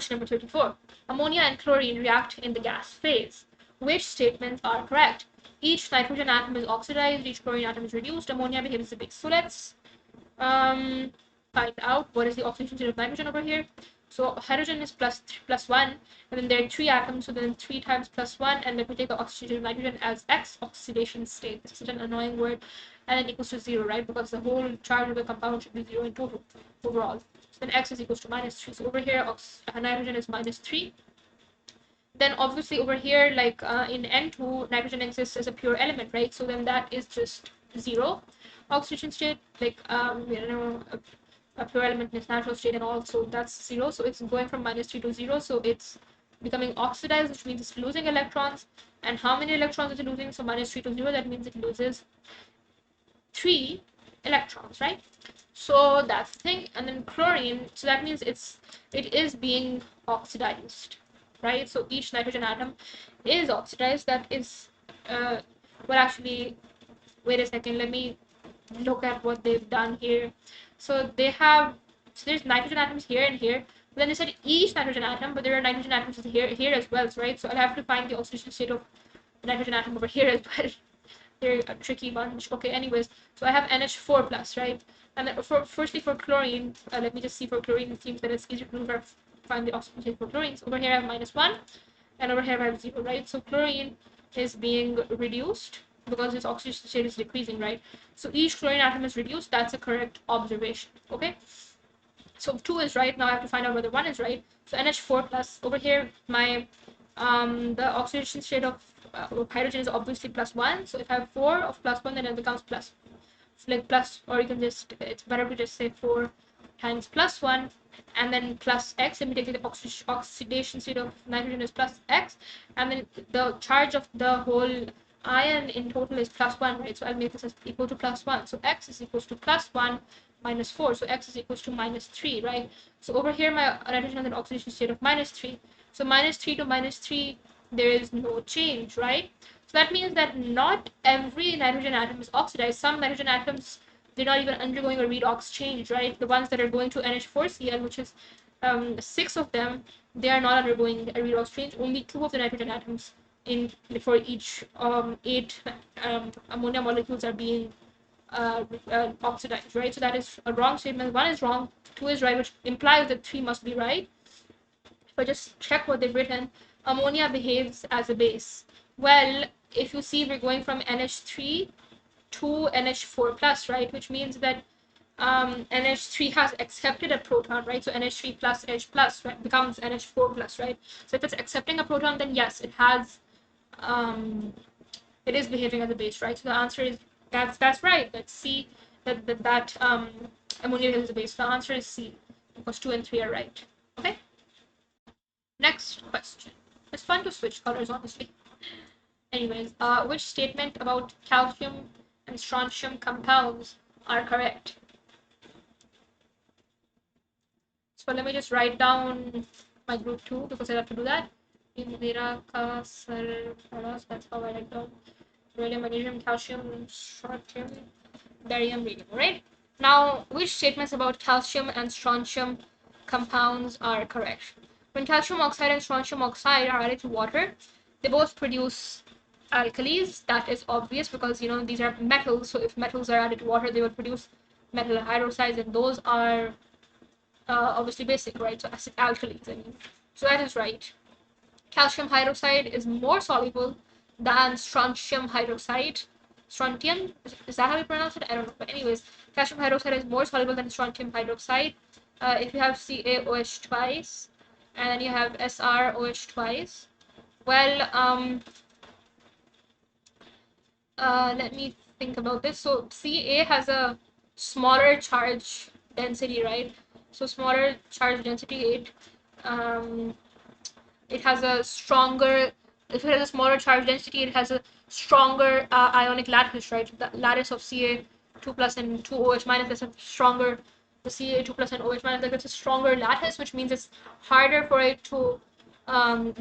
number 34. Ammonia and chlorine react in the gas phase. Which statements are correct? Each nitrogen atom is oxidized, each chlorine atom is reduced, ammonia behaves as a base. So let's find out what is the oxidation state of nitrogen over here. So hydrogen is plus 1, and then there are 3 atoms, so then 3 times plus 1, and then we take the oxidation state of nitrogen as X, oxidation state. This is such an annoying word, and then equals to 0, right? Because the whole charge of the compound should be 0 in total, overall. So then X is equals to minus 3. So over here, nitrogen is minus 3. Then obviously over here, like in N2, nitrogen exists as a pure element, right? So then that is just 0 oxidation state, like a pure element in its natural state and all, so that's 0. So it's going from minus 3 to 0, so it's becoming oxidized, which means it's losing electrons. And how many electrons is it losing? So minus 3 to 0, that means it loses 3 electrons, right? So that's the thing. And then chlorine, so that means it is being oxidized, right? So each nitrogen atom is oxidized. That is well, actually, wait a second, let me look at what they've done here. So there's nitrogen atoms here and here. But then they said each nitrogen atom, but there are nitrogen atoms here as well, right? So I'll have to find the oxidation state of the nitrogen atom over here as well. They're a tricky bunch. Okay, anyways, so I have NH4 plus, right? And then firstly for chlorine, let me just see for chlorine. It seems that it's easier to find the oxidation state for chlorine. So over here I have -1, and over here I have 0, right? So chlorine is being reduced because its oxidation state is decreasing, right? So each chlorine atom is reduced. That's a correct observation. Okay, so 2 is right. Now I have to find out whether 1 is right. So NH4 plus over here, my the oxidation state of hydrogen is obviously +1. So if I have 4 of +1, then it becomes plus, like plus, or you can just, it's better to just say 4 times +1 and then plus X. Immediately the oxidation state of nitrogen is plus X, and then the charge of the whole ion in total is +1, right? So I'll make this as equal to +1. So X is equals to +1 minus 4. So X is equals to -3, right? So over here my nitrogen has an oxidation state of -3. So -3 to -3, there is no change, right? So that means that not every nitrogen atom is oxidized. Some nitrogen atoms, they're not even undergoing a redox change, right? The ones that are going to NH4Cl, which is 6 of them, they are not undergoing a redox change. Only 2 of the nitrogen atoms for each 8 ammonia molecules are being oxidized, right? So that is a wrong statement. 1 is wrong, 2 is right, which implies that 3 must be right. If I just check what they've written, ammonia behaves as a base. Well, if you see, we're going from NH3 to NH4 plus, right? Which means that NH3 has accepted a proton, right? So NH3 plus H plus, right, becomes NH4 plus, right? So if it's accepting a proton, then yes, it is behaving as a base, right? So the answer is that's right. Let's see that ammonia is a base. The answer is C, because 2 and 3 are right. Okay. Next question. It's fun to switch colors, honestly. Anyways, which statement about calcium and strontium compounds are correct? So let me just write down my group 2 because I have to do that. That's how I write down. Radium, magnesium, calcium, strontium, barium, radium. Right? Now, which statements about calcium and strontium compounds are correct? When calcium oxide and strontium oxide are added to water, they both produce alkalis. That is obvious because these are metals. So if metals are added to water, they will produce metal hydroxides, and those are obviously basic, right? So acid alkalis. I mean, so that is right. Calcium hydroxide is more soluble than strontium hydroxide. strontium. Is that how you pronounce it? I don't know. But anyways, calcium hydroxide is more soluble than strontium hydroxide. If you have CaOH twice, and then you have SrOH twice, well, let me think about this. So Ca has a smaller charge density, right? So smaller charge density, um, it has a stronger, if it has a smaller charge density, it has a stronger ionic lattice, right? The lattice of Ca2 plus and 2OH minus is a stronger, the Ca2 plus and OH minus, like it's a stronger lattice, which means it's harder for it to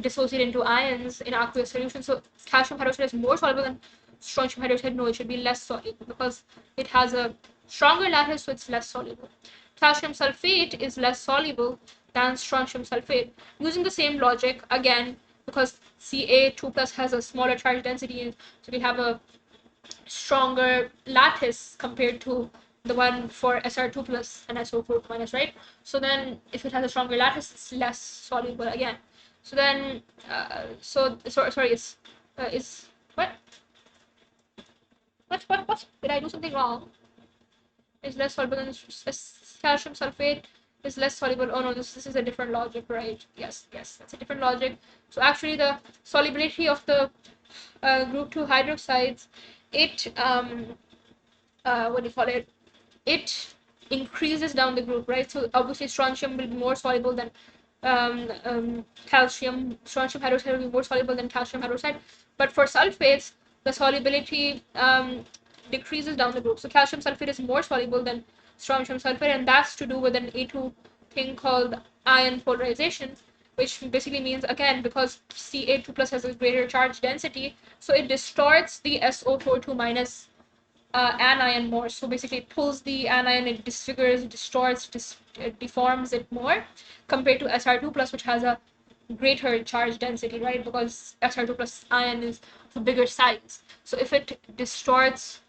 dissociate into ions in aqueous solution. So calcium hydroxide is more soluble than strontium hydroxide. No, it should be less soluble because it has a stronger lattice, so it's less soluble. Calcium sulfate is less soluble than strontium sulfate. Using the same logic, again, because Ca2 plus has a smaller charge density, so we have a stronger lattice compared to the one for Sr2 plus and SO4 minus, right? So then if it has a stronger lattice, it's less soluble again. So then, sorry, it's, what? What? Did I do something wrong? Is less soluble than calcium sulfate is less soluble. Oh no, this is a different logic, right? Yes, that's a different logic. So actually the solubility of the group 2 hydroxides, it what do you call it, it increases down the group, right? So obviously strontium will be more soluble than calcium. Strontium hydroxide will be more soluble than calcium hydroxide, but for sulfates the solubility decreases down the group. So calcium sulfate is more soluble than strontium sulfate, and that's to do with an A2 thing called ion polarization, which basically means, again, because Ca2 plus has a greater charge density, so it distorts the SO42 minus anion more. So basically it pulls the anion, it disfigures, distorts, it deforms it more compared to Sr2 plus, which has a greater charge density, right? Because Sr2 plus ion is of a bigger size. So if it distorts,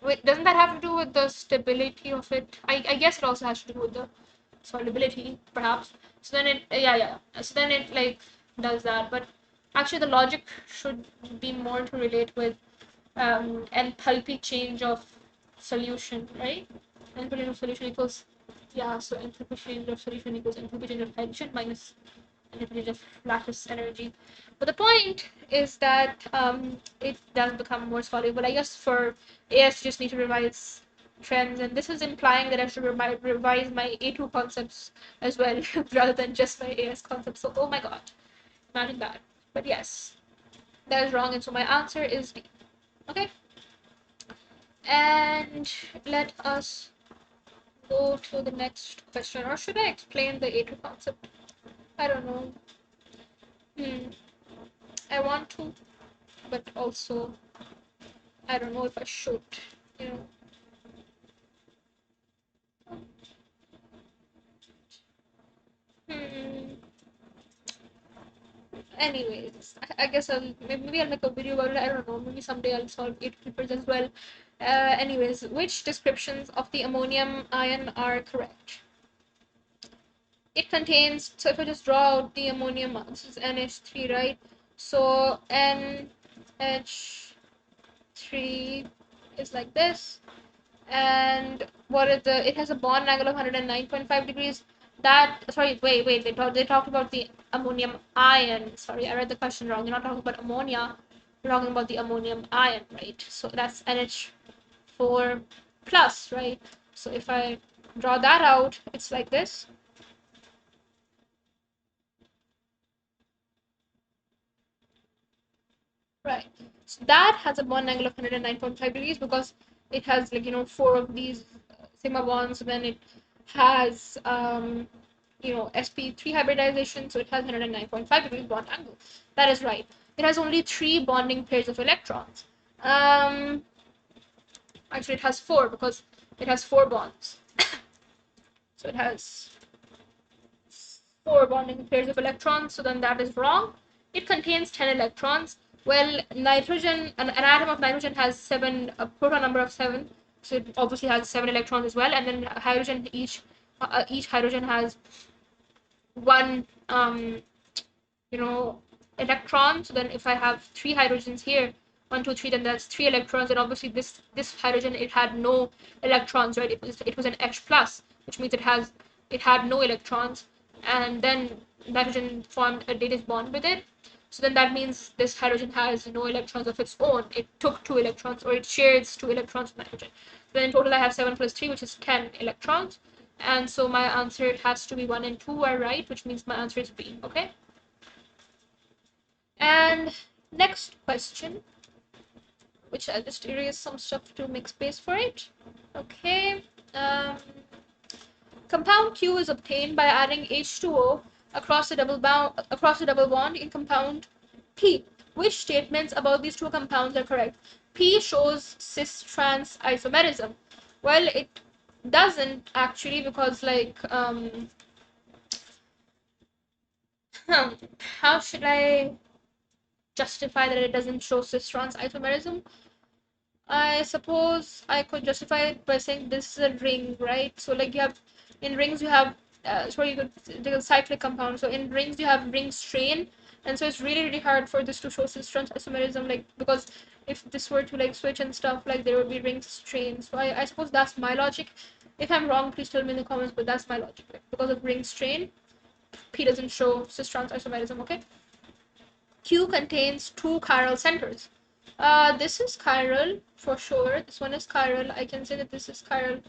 wait, doesn't that have to do with the stability of it? I guess it also has to do with the solubility, perhaps. So then it, yeah. So then it like does that. But actually the logic should be more to relate with enthalpy change of solution, right? Enthalpy change of solution equals, yeah, so enthalpy change of solution equals enthalpy change of hydrogen minus enthalpy change of lattice energy. But the point is that it does become more soluble. I guess for AS, you just need to revise trends, and this is implying that I should revise my A2 concepts as well rather than just my AS concepts. So, oh my god, imagine that. But yes, that is wrong, and so my answer is D. Okay, and let us go to the next question. Or should I explain the A2 concept? I don't know. I want to, but also I don't know if I should, you know. Anyways, I guess maybe I'll make a video about it. I don't know. Maybe someday I'll solve 8 papers as well. Anyways, which descriptions of the ammonium ion are correct? It contains, so if I just draw out the ammonium, this is NH3, right? So NH3 is like this, and what is the, it has a bond angle of 109.5 degrees. That, sorry, wait, they talked about the ammonium ion. Sorry, I read the question wrong. You're not talking about ammonia, you're talking about the ammonium ion, right? So that's NH4 plus, right? So if I draw that out, it's like this. Right. So that has a bond angle of 109.5 degrees because it has, like, 4 of these sigma bonds. Then it has sp3 hybridization, so it has 109.5 degrees bond angle. That is right. It has only 3 bonding pairs of electrons. Actually it has 4 because it has 4 bonds. So it has 4 bonding pairs of electrons, so then that is wrong. It contains 10 electrons. Well, nitrogen, an atom of nitrogen has 7, a proton number of 7, so it obviously has 7 electrons as well. And then hydrogen, each hydrogen has 1 electron. So then if I have 3 hydrogens here, 1, 2, 3, then that's 3 electrons, and obviously this hydrogen, it had no electrons, right? It was an H plus, which means it had no electrons, and then nitrogen formed a dative bond with it. So then that means this hydrogen has no electrons of its own. It took 2 electrons, or it shares 2 electrons with nitrogen. Then in total I have 7 plus 3, which is 10 electrons. And so my answer has to be 1 and 2 are right, which means my answer is B. Okay. And next question, which I'll just erase some stuff to make space for it. Okay. Compound Q is obtained by adding H2O across the double bond in compound P. Which statements about these two compounds are correct? P shows cis-trans isomerism. Well, it doesn't actually, because like how should I justify that it doesn't show cis-trans isomerism? I suppose I could justify it by saying this is a ring, right? So like you have, in rings you have, you could take a cyclic compound. So in rings you have ring strain, and so it's really hard for this to show cis-trans isomerism, like, because if this were to like switch and stuff, like there would be ring strain. So I suppose that's my logic. If I'm wrong, please tell me in the comments, but that's my logic. Right? Because of ring strain, P doesn't show cis-trans isomerism. Okay. Q contains 2 chiral centers. This is chiral for sure. This one is chiral. I can say that this is chiral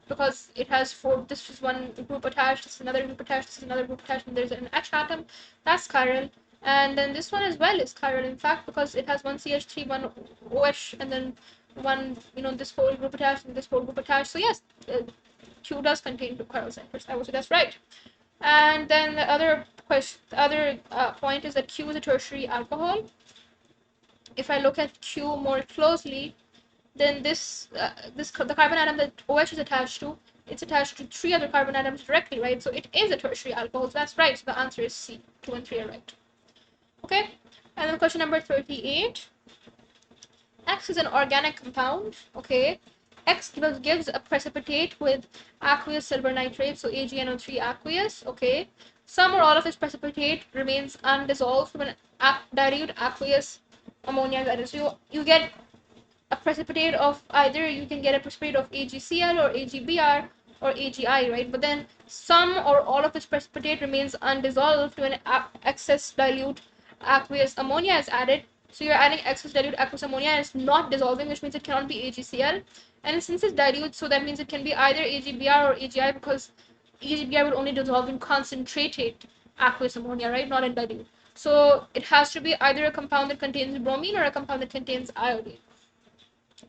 because it has 4. This is one group attached. This is another group attached. This is another group attached. And there's an H atom. That's chiral. And then this one as well is chiral. In fact, because it has one CH3, one OH, and then one, this whole group attached and this whole group attached. So yes, Q does contain 2 chiral centers. I would say that's right. And then the other point is that Q is a tertiary alcohol. If I look at Q more closely, then the carbon atom that OH is attached to, it's attached to 3 other carbon atoms directly, right? So it is a tertiary alcohol. So that's right. So the answer is C. 2 and 3 are right. Okay. And then question number 38. X is an organic compound. Okay. X gives a precipitate with aqueous silver nitrate, so AgNO3 aqueous. Okay. Some or all of its precipitate remains undissolved from an dilute aqueous ammonia. That is, you get a precipitate of either, you can get a precipitate of AgCl or AgBr or AgI, right? But then some or all of its precipitate remains undissolved when excess dilute aqueous ammonia is added. So you're adding excess dilute aqueous ammonia and it's not dissolving, which means it cannot be AgCl. And since it's dilute, so that means it can be either AgBr or AgI, because AgBr would only dissolve in concentrated aqueous ammonia, right? Not in dilute. So it has to be either a compound that contains bromine or a compound that contains iodine.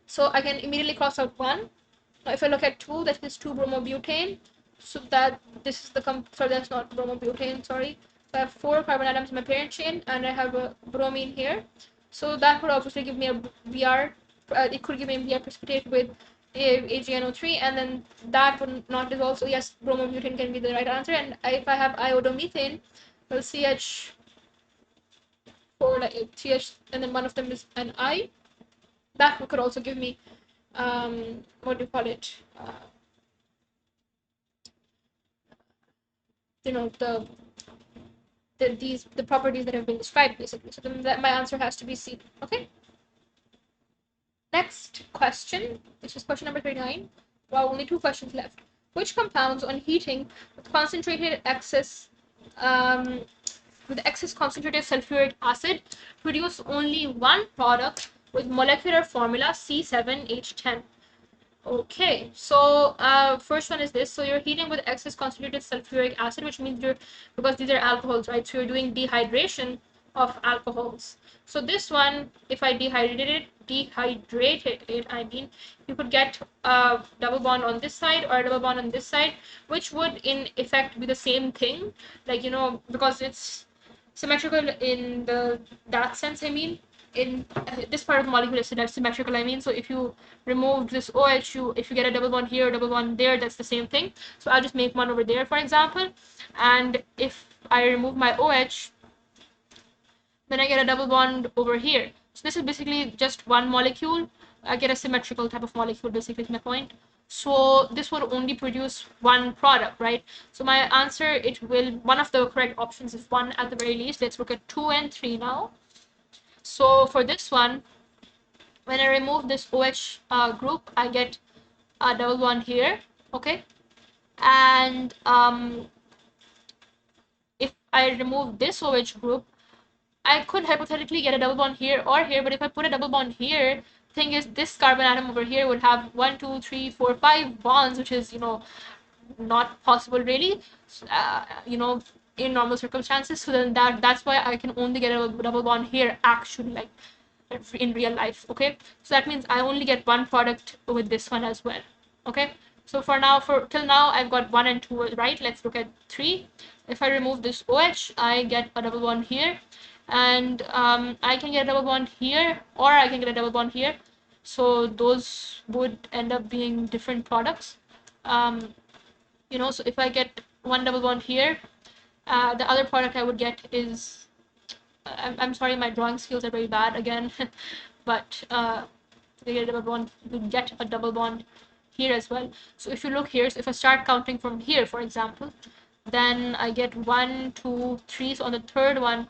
So I can immediately cross out 1. Now if I look at 2, that is 2-bromobutane. So that this is the sorry, that's not bromobutane, sorry. So I have 4 carbon atoms in my parent chain, and I have a bromine here. So that would obviously give me a Br. It could give me a Br precipitate with AgNO3, and then that would not dissolve. So yes, bromobutane can be the right answer. And if I have iodomethane, well, CH4, like CH, and then one of them is an I. That could also give me, what do you call it? The properties that have been described, basically. So then my answer has to be C. Okay. Next question, which is question number 39. Wow, only 2 questions left. Which compounds on heating with excess concentrated sulfuric acid produce only one product with molecular formula C7H10? Okay, so first one is this. So you're heating with excess concentrated sulfuric acid, which means because these are alcohols, right? So you're doing dehydration of alcohols. So this one, if I dehydrated it, I mean, you could get a double bond on this side or a double bond on this side, which would in effect be the same thing, like, because it's symmetrical in that sense. I mean, in this part of the molecule is symmetrical. I mean, so if you remove this OH, if you get a double bond here, double bond there, that's the same thing. So I'll just make one over there, for example. And if I remove my OH, then I get a double bond over here. So this is basically just one molecule. I get a symmetrical type of molecule, basically, is my point. So this will only produce one product, right? So my answer, one of the correct options is 1 at the very least. Let's look at 2 and 3 now. So for this one, when I remove this OH group, I get a double bond here, okay? And if I remove this OH group, I could hypothetically get a double bond here or here, but if I put a double bond here, thing is this carbon atom over here would have 1, 2, 3, 4, 5 bonds, which is, not possible really, in normal circumstances. So then that's why I can only get a double bond here actually, like in real life, okay? So that means I only get one product with this one as well, okay? So for now, till now, I've got 1 and 2, right? Let's look at 3. If I remove this OH, I get a double bond here, and I can get a double bond here, or I can get a double bond here. So those would end up being different products. So if I get one double bond here, the other product I would get is, I'm sorry, my drawing skills are very bad again, but we get a double bond here as well. So if you look here, so if I start counting from here, for example, then I get 1, 2, 3. So on the third one,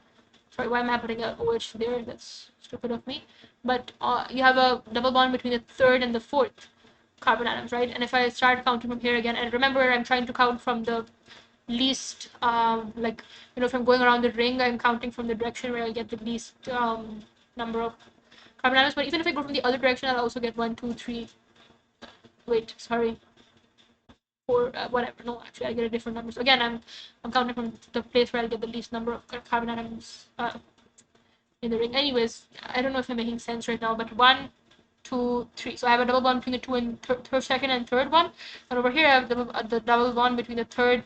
sorry, why am I putting a OH there? That's stupid of me. But you have a double bond between the third and the fourth carbon atoms, right? And if I start counting from here again, and remember, I'm trying to count from the least, if I'm going around the ring, I'm counting from the direction where I get the least number of carbon atoms. But even if I go from the other direction, I'll also get 1, 2, 3. Wait, sorry, 4, whatever. No, actually, I get a different number. So again, I'm counting from the place where I get the least number of carbon atoms in the ring. Anyways, I don't know if I'm making sense right now, but 1, 2, 3. So I have a double bond between the two and second and third one, and over here I have the double bond between the third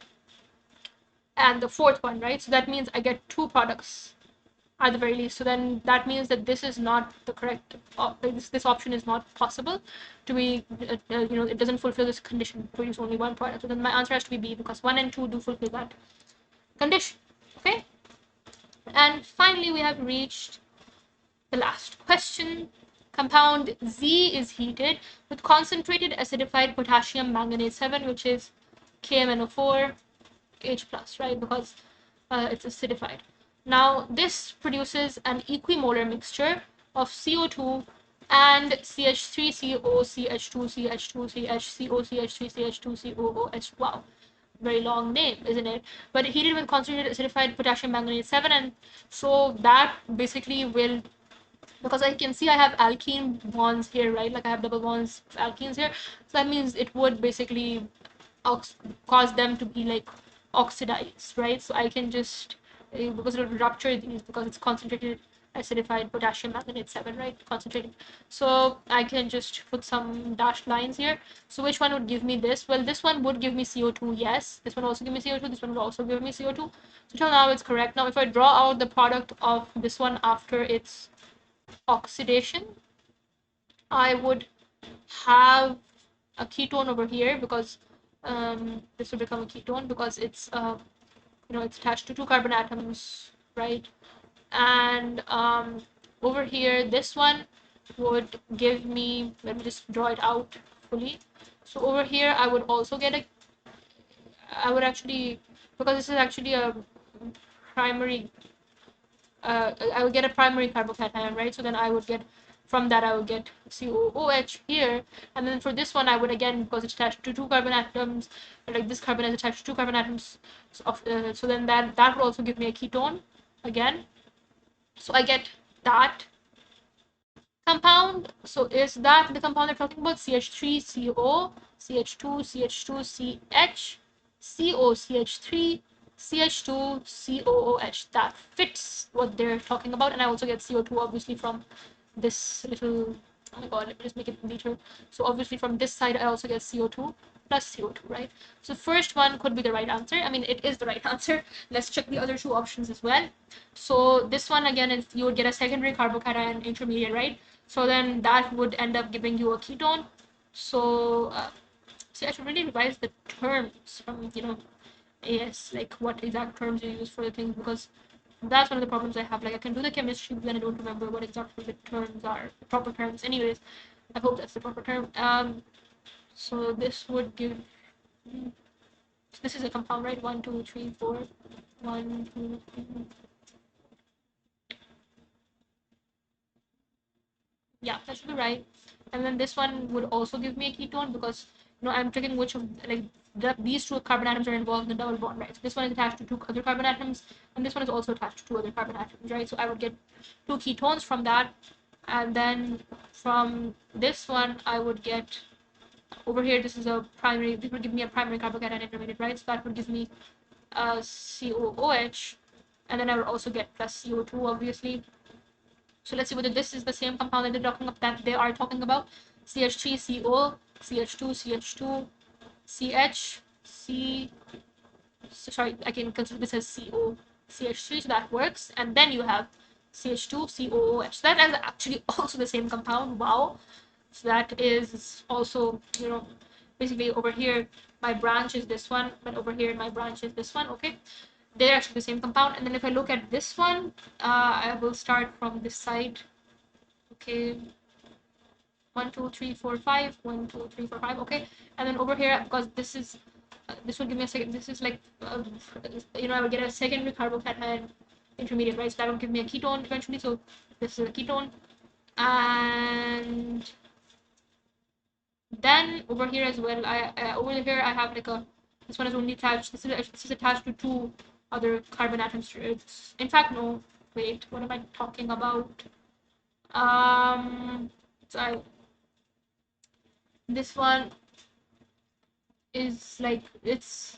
and the fourth one, right? So that means I get 2 products at the very least. So then that means that this is not the correct, this option is not possible to be, it doesn't fulfill this condition to use only one product. So then my answer has to be B, because 1 and 2 do fulfill that condition, okay? And finally, we have reached the last question. Compound Z is heated with concentrated acidified potassium manganate 7, which is KMnO4 H+, right? Because it's acidified. Now, this produces an equimolar mixture of CO2 and CH3CO, CH2, CH2, CHCO, CH3, CH2, COOH. Wow, very long name, isn't it? But heated with concentrated acidified potassium manganate 7, and so that basically will, because I can see I have alkene bonds here, right? Like I have double bonds of alkenes here. So that means it would basically cause them to be like oxidized, right? So I can just, because it would rupture these, because it's concentrated acidified potassium manganate 7, right? Concentrated. So I can just put some dashed lines here. So which one would give me this? Well, this one would give me CO2, yes. This one will also give me CO2. This one will also give me CO2. So till now it's correct. Now if I draw out the product of this one after its oxidation, I would have a ketone over here, because this will become a ketone because it's it's attached to 2 carbon atoms, right? And over here, this one would give me, let me just draw it out fully. So over here, I would also get I would actually, because this is actually a primary, I would get a primary carbocation, right? So then I would get, from that I would get COOH here, and then for this one I would, again, because it's attached to 2 carbon atoms, like this carbon is attached to 2 carbon atoms, so then that would also give me a ketone again. So I get that compound. So is that the compound they're talking about? CH3CO, CH2, CH2CH, COCH3, CH2, COOH. That fits what they're talking about. And I also get CO2 obviously from this little, oh my god, let me just make it neater. So obviously from this side I also get CO2 plus CO2, right? So first one could be the right answer. I mean, it is the right answer. Let's check the other 2 options as well. So this one again is, you would get a secondary carbocation intermediate, right? So then that would end up giving you a ketone. So see, I should really revise the terms from AS, like what exact terms you use for the things, because that's one of the problems I have. Like I can do the chemistry, but then I don't remember what exactly the terms are, the proper terms. Anyways, I hope that's the proper term. So this would give, this is a compound, right? 1, 2, 3, 4. 1, 2, 3. Yeah, that should be right. And then this one would also give me a ketone because I'm checking which of like these two carbon atoms are involved in the double bond, right? So this one is attached to two other carbon atoms, and this one is also attached to two other carbon atoms, right? So I would get two ketones from that, and then from this one I would get over here. This is a primary. This would give me a primary carbocation intermediate, right? So that would give me COOH, and then I would also get plus CO2, obviously. So let's see whether this is the same compound that they are talking about. CH3CO, CH2, CH2, CH, C. Sorry, I can consider this as CO, CH3, so that works. And then you have CH2, COOH. So that is actually also the same compound. Wow. So that is also, basically over here my branch is this one, but over here my branch is this one. Okay, they're actually the same compound. And then if I look at this one, I will start from this side. Okay, 1 2 3 4 5, 1 2 3 4 5. Okay, and then over here, because this will give me a second, this is like I will get a secondary carbocation intermediate, right? So that will give me a ketone eventually. So this is a ketone. And then over here as well, over here I have like this one is only attached, this is attached to two other carbon atoms. It's, in fact, no, wait, what am I talking about? Sorry, this one is like, it's,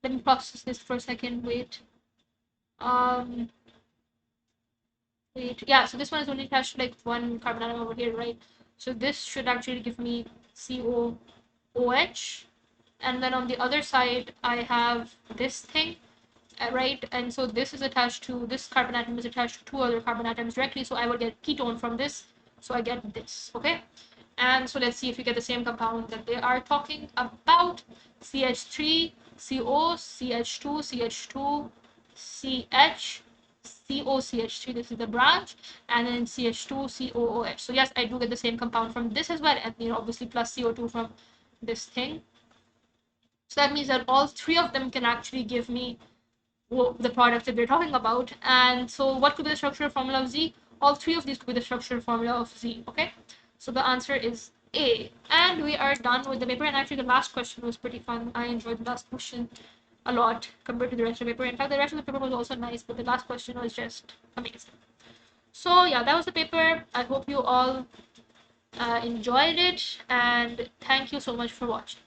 let me process this for a second. Wait, yeah, so this one is only attached to like one carbon atom over here, right? So this should actually give me COOH, and then on the other side I have this thing, right? And so this is attached to, this carbon atom is attached to two other carbon atoms directly, so I will get ketone from this, so I get this. Okay, and so let's see if we get the same compound that they are talking about. CH3 CO, CH2 CH2 CH, COCH3, this is the branch, and then CH2 COOH. So yes, I do get the same compound from this as well, and obviously plus CO2 from this thing. So that means that all three of them can actually give me the products that we're talking about. And so what could be the structural formula of Z? All three of these could be the structural formula of Z. Okay, so the answer is A. And we are done with the paper. And actually the last question was pretty fun. I enjoyed the last question a lot compared to the rest of the paper. In fact, the rest of the paper was also nice, but the last question was just amazing. So yeah, that was the paper. I hope you all enjoyed it, and thank you so much for watching.